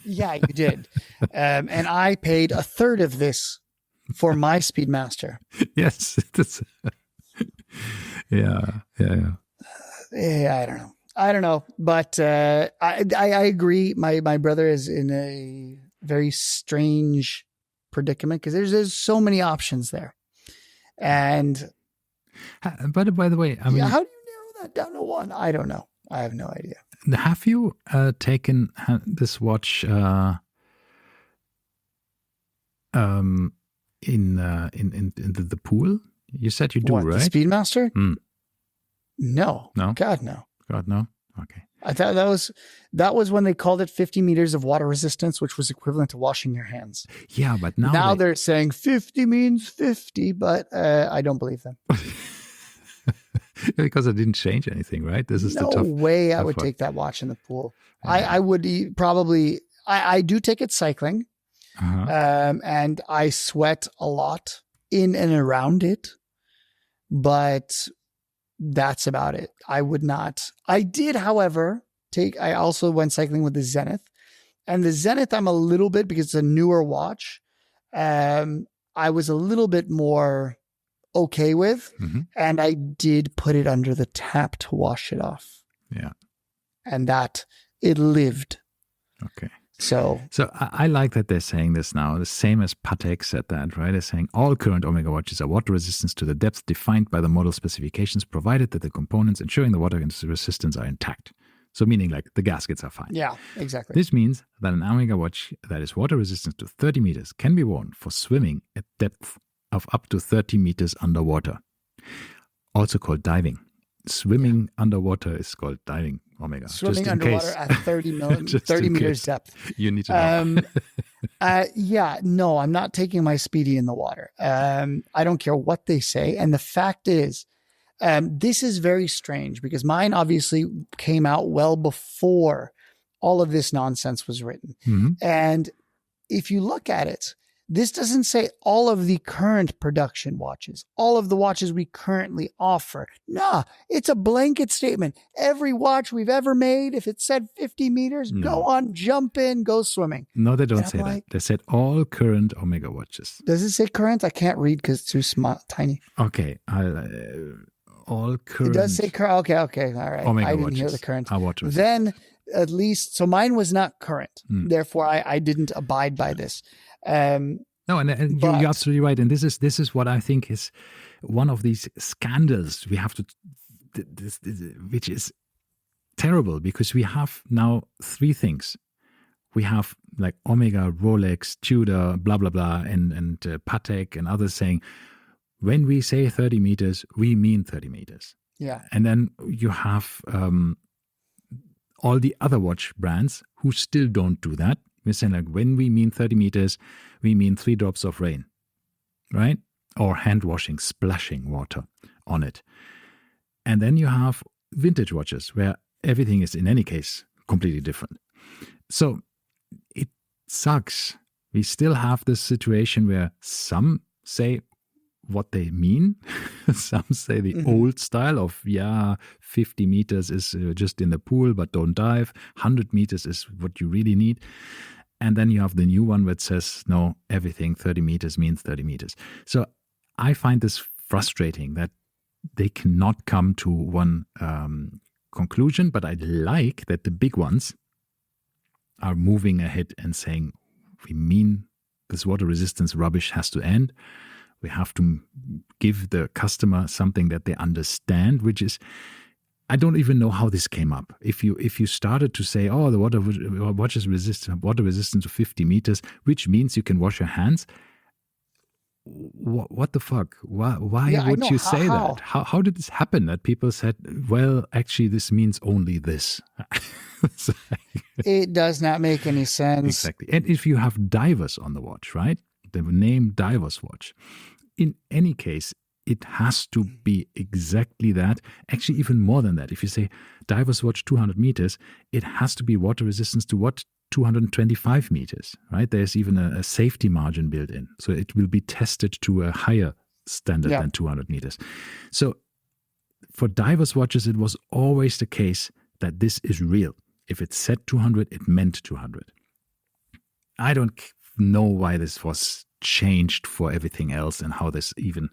Yeah, you did. And I paid a third of this for my Speedmaster. Yes. Yeah. I don't know. But I agree. My brother is in a very strange predicament because there's so many options there. And By the way, I mean, how do you narrow that down to one? I don't know. I have no idea. have you taken this watch in the pool? You said you do, What, right? the Speedmaster? Mm. No. No? God, no. God, no? Okay. I thought that was when they called it 50 meters of water resistance, which was equivalent to washing your hands. Yeah, but Now they're saying 50 means 50, but I don't believe them. Because it didn't change anything, right? This is no the tough way I would one. take that watch in the pool. Yeah. I would probably, I do take it cycling, and I sweat a lot in and around it, but that's about it. I would not. I did, however, I also went cycling with the Zenith, and the Zenith I'm a little bit, because it's a newer watch, I was a little bit more okay with, and I did put it under the tap to wash it off. Yeah. And that it lived. Okay. So I like that they're saying this now, the same as Patek said that, right? They're saying all current Omega watches are water resistant to the depth defined by the model specifications, provided that the components ensuring the water resistance are intact. So meaning like the gaskets are fine. yeah, exactly. This means that an Omega watch that is water resistant to 30 meters can be worn for swimming at depth of up to 30 meters underwater, also called diving. Swimming underwater is called diving, Omega. Swimming just in underwater case. at 30 meters depth. You need to know. Yeah, no, I'm not taking my Speedy in the water. I don't care what they say. And the fact is, this is very strange because mine obviously came out well before all of this nonsense was written. And if you look at it, this doesn't say all of the current production watches, all of the watches we currently offer. Nah, it's a blanket statement. Every watch we've ever made, if it said 50 meters, go on, jump in, go swimming. No, they don't say that. They said all current Omega watches. Does it say current? I can't read because it's too small, tiny. Okay. All current. It does say current. Okay. All right. Omega I didn't watches. hear the current. Then at least, so mine was not current. Therefore, I didn't abide by this. No, and you're absolutely right. And this is what I think is one of these scandals we have to, which is terrible because we have now three things. We have like Omega, Rolex, Tudor, blah, blah, blah, and Patek and others saying, when we say 30 meters, we mean 30 meters. Yeah. And then you have all the other watch brands who still don't do that. We're saying like when we mean 30 meters, we mean 3 drops of rain, right? Or hand washing, splashing water on it. And then you have vintage watches where everything is in any case completely different. So it sucks. We still have this situation where some say what they mean. Some say the old style of, 50 meters is just in the pool, but don't dive. 100 meters is what you really need. And then you have the new one that says, no, everything 30 meters means 30 meters. So I find this frustrating that they cannot come to one conclusion, but I like that the big ones are moving ahead and saying, we mean this water resistance rubbish has to end. We have to give the customer something that they understand, which is, I don't even know how this came up. If you started to say, oh, the watch is water resistant to 50 meters, which means you can wash your hands. What the fuck? Why would you say that? How did this happen? That people said, well, actually, this means only this. It does not make any sense. Exactly. And if you have divers on the watch, right? The name divers watch. In any case, it has to be exactly that. Actually, even more than that. If you say divers watch 200 meters, it has to be water resistance to what? 225 meters, right? There's even a safety margin built in. So it will be tested to a higher standard than 200 meters. So for divers watches, it was always the case that this is real. If it said 200, it meant 200. I don't know why this was changed for everything else and how this even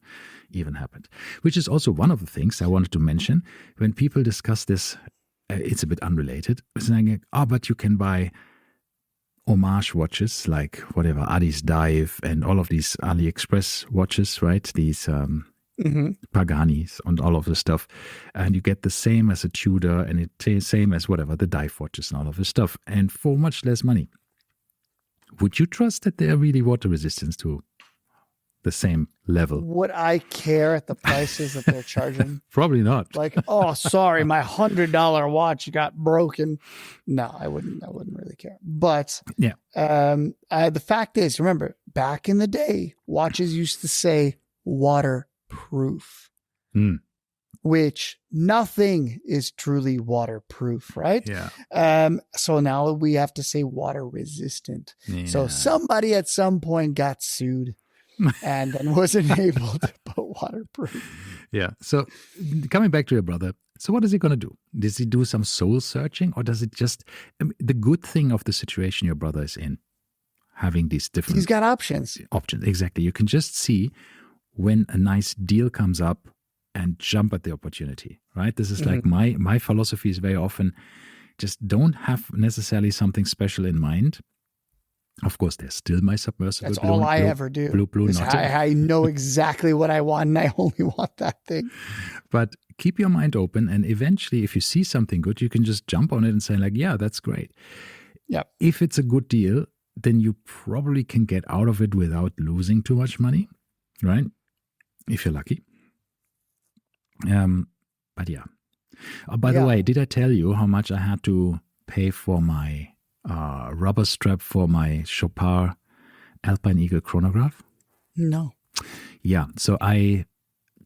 happened. Which is also one of the things I wanted to mention. When people discuss this, it's a bit unrelated. It's like, but you can buy homage watches like whatever, Adi's Dive and all of these AliExpress watches, right? These Paganis and all of this stuff. And you get the same as a Tudor and it's same as whatever, the dive watches and all of this stuff. And for much less money. Would you trust that they are really water resistant to the same level? Would I care at the prices that they're charging? Probably not. Like, oh, sorry, my $100 watch got broken. No, I wouldn't really care. But yeah, the fact is, remember, back in the day, watches used to say waterproof, which nothing is truly waterproof, right? Yeah. So now we have to say water resistant. Yeah. So somebody at some point got sued. And then wasn't able to put waterproof. Yeah. So coming back to your brother, so what is he going to do? Does he do some soul searching, or does it just the good thing of the situation your brother is in, having these different... He's got options. Exactly. You can just see when a nice deal comes up and jump at the opportunity, right? This is like my philosophy is very often just don't have necessarily something special in mind. Of course, there's still my submersible. That's all I ever do. Blue I know exactly what I want, and I only want that thing. But keep your mind open, and eventually, if you see something good, you can just jump on it and say, like, yeah, that's great. Yeah. If it's a good deal, then you probably can get out of it without losing too much money, right? If you're lucky. But yeah. By the way, did I tell you how much I had to pay for my rubber strap for my Chopard Alpine Eagle chronograph? No. Yeah, so I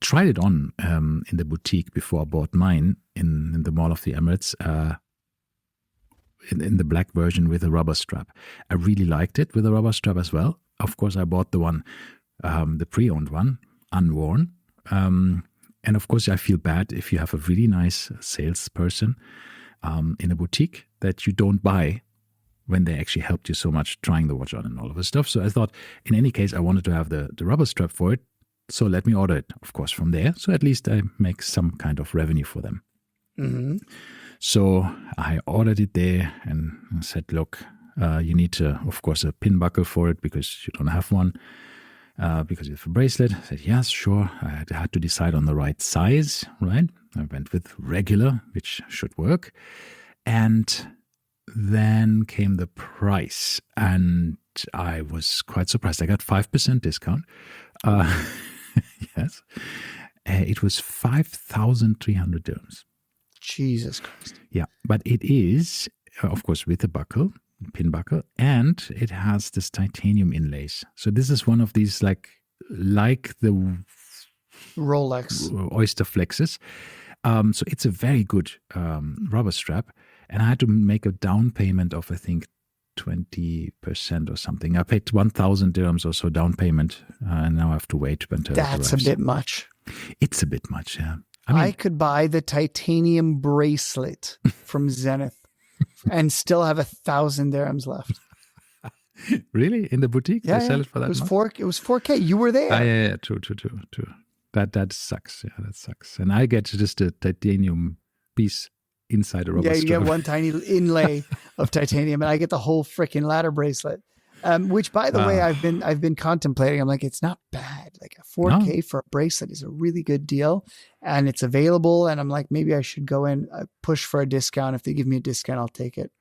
tried it on in the boutique before I bought mine in the Mall of the Emirates in the black version with a rubber strap. I really liked it with a rubber strap as well. Of course, I bought the one, the pre-owned one, unworn. And of course, I feel bad if you have a really nice salesperson in a boutique that you don't buy when they actually helped you so much trying the watch on and all of this stuff. So I thought, in any case, I wanted to have the rubber strap for it. So let me order it, of course, from there. So at least I make some kind of revenue for them. Mm-hmm. So I ordered it there and said, look, you need, of course, a pin buckle for it because you don't have one. Because you have a bracelet. I said, yes, sure. I had to decide on the right size, right? I went with regular, which should work. And then came the price. And I was quite surprised. I got 5% discount. Yes. It was 5,300 dirhams. Jesus Christ. Yeah. But it is, of course, with a buckle. Pin buckle, and it has this titanium inlays. So this is one of these like the Rolex Oyster Flexes. So it's a very good rubber strap, and I had to make a down payment of I think 20% or something. I paid 1,000 dirhams or so down payment, and now I have to wait until that's a bit much. It's a bit much, yeah. I could buy the titanium bracelet from Zenith. And still have 1,000 dirhams left. Really? In the boutique? Yeah, they sell it for that it was much? It was 4K. You were there. Yeah, true. That sucks. Yeah, that sucks. And I get just a titanium piece inside a rubber strap. Yeah, you get one tiny inlay of titanium, and I get the whole freaking ladder bracelet. Which, by the way, I've been contemplating. I'm like, it's not bad. Like a 4K for a bracelet is a really good deal, and it's available. And I'm like, maybe I should go in, push for a discount. If they give me a discount, I'll take it.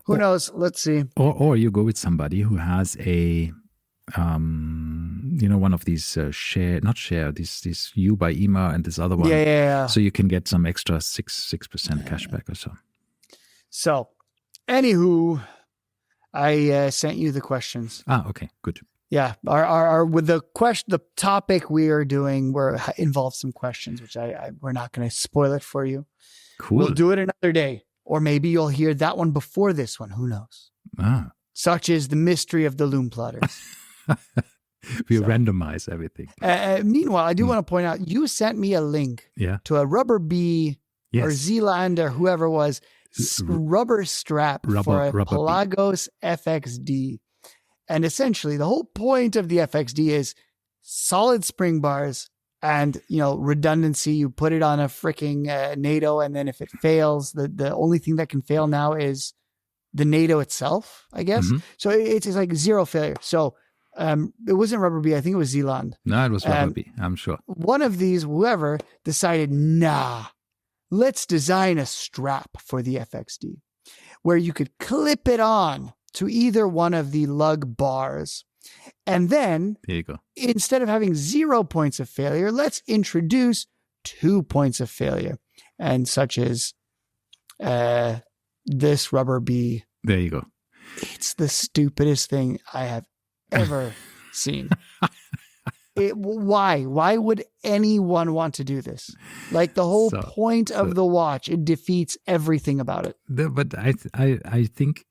Who knows? Let's see. Or you go with somebody who has a, one of these these you by Ema and this other one. Yeah. So you can get some extra 6% cashback or so. So, anywho. I sent you the questions. Okay, good. Yeah, our with the topic we are doing involves some questions, which we're not going to spoil it for you. Cool. We'll do it another day, or maybe you'll hear that one before this one. Who knows? Such is the mystery of the Lume plotters. We randomize everything. Meanwhile, I do want to point out you sent me a link to a Rubber Bee or Zealand or whoever it was. Rubber strap for a Pelagos FXD. And essentially the whole point of the FXD is solid spring bars and, redundancy. You put it on a freaking NATO, and then if it fails, the only thing that can fail now is the NATO itself, I guess. Mm-hmm. So it's like zero failure. So It wasn't Rubber Bee. I think it was Zealand. No, it was Rubber Bee, I'm sure. One of these, whoever, decided, nah, let's design a strap for the FXD where you could clip it on to either one of the lug bars. And then, there you go. Instead of having 0 points of failure, let's introduce 2 points of failure. And such as this Rubber Bee. There you go. It's the stupidest thing I have ever seen. Why? Why would anyone want to do this? Like the whole point of the watch, it defeats everything about it. But I think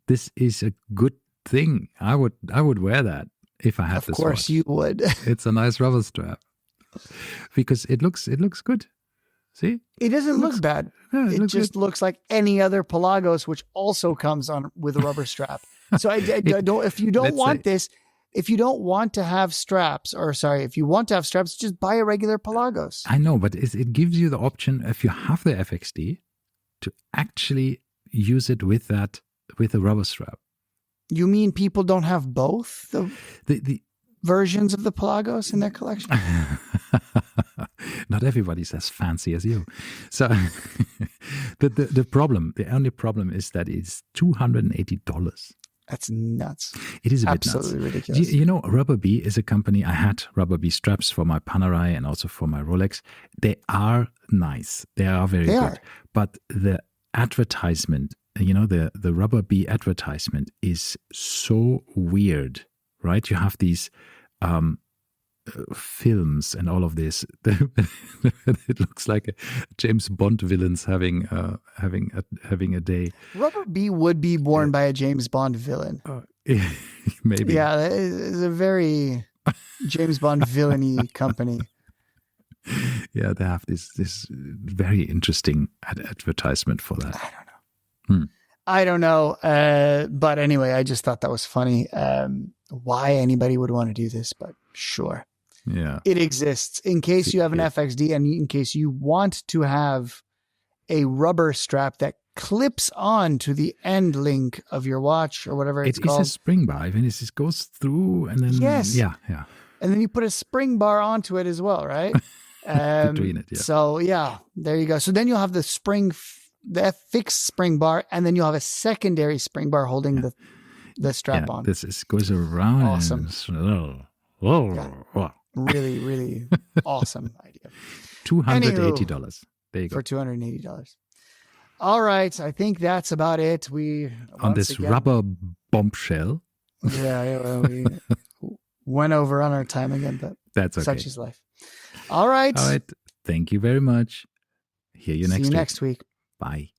this is a good thing. I would wear that if I had this watch. Of course you would. It's a nice rubber strap because it looks good. See? It doesn't look bad. Yeah, it just looks like any other Pelagos, which also comes on with a rubber strap. So I don't. If you don't want this, if you don't want to have straps, if you want to have straps, just buy a regular Pelagos. I know, but it gives you the option, if you have the FXD, to actually use it with a rubber strap. You mean people don't have both the versions of the Pelagos in their collection? Not everybody's as fancy as you. So the only problem is that it's $280. That's nuts. It is a bit absolutely nuts. Ridiculous. You know, Rubber Bee is a company. I had Rubber Bee straps for my Panerai and also for my Rolex. They are nice. They are very good. But the advertisement, the Rubber Bee advertisement is so weird, right? You have these films and all of this. It looks like a James Bond villains having a day. Rubber Bee would be worn by a James Bond villain. Maybe. Yeah, it's a very James Bond villainy company. Yeah, they have this very interesting advertisement for that. I don't know. But anyway, I just thought that was funny. Why anybody would want to do this, but sure. Yeah. It exists in case you have an FXD and in case you want to have a rubber strap that clips on to the end link of your watch or whatever it's called. It's a spring bar. I mean, it just goes through and then... Yes. Yeah. And then you put a spring bar onto it as well, right? Between it, yeah. So, yeah, there you go. So then you'll have the fixed spring bar, and then you'll have a secondary spring bar holding the strap on. This goes around. Awesome. Whoa. Really, really awesome idea. $280. There you go. For $280. All right. I think that's about it. On this rubber bombshell. Yeah, we went over on our time again, but that's okay. Such is life. All right. Thank you very much. See you next week. Bye.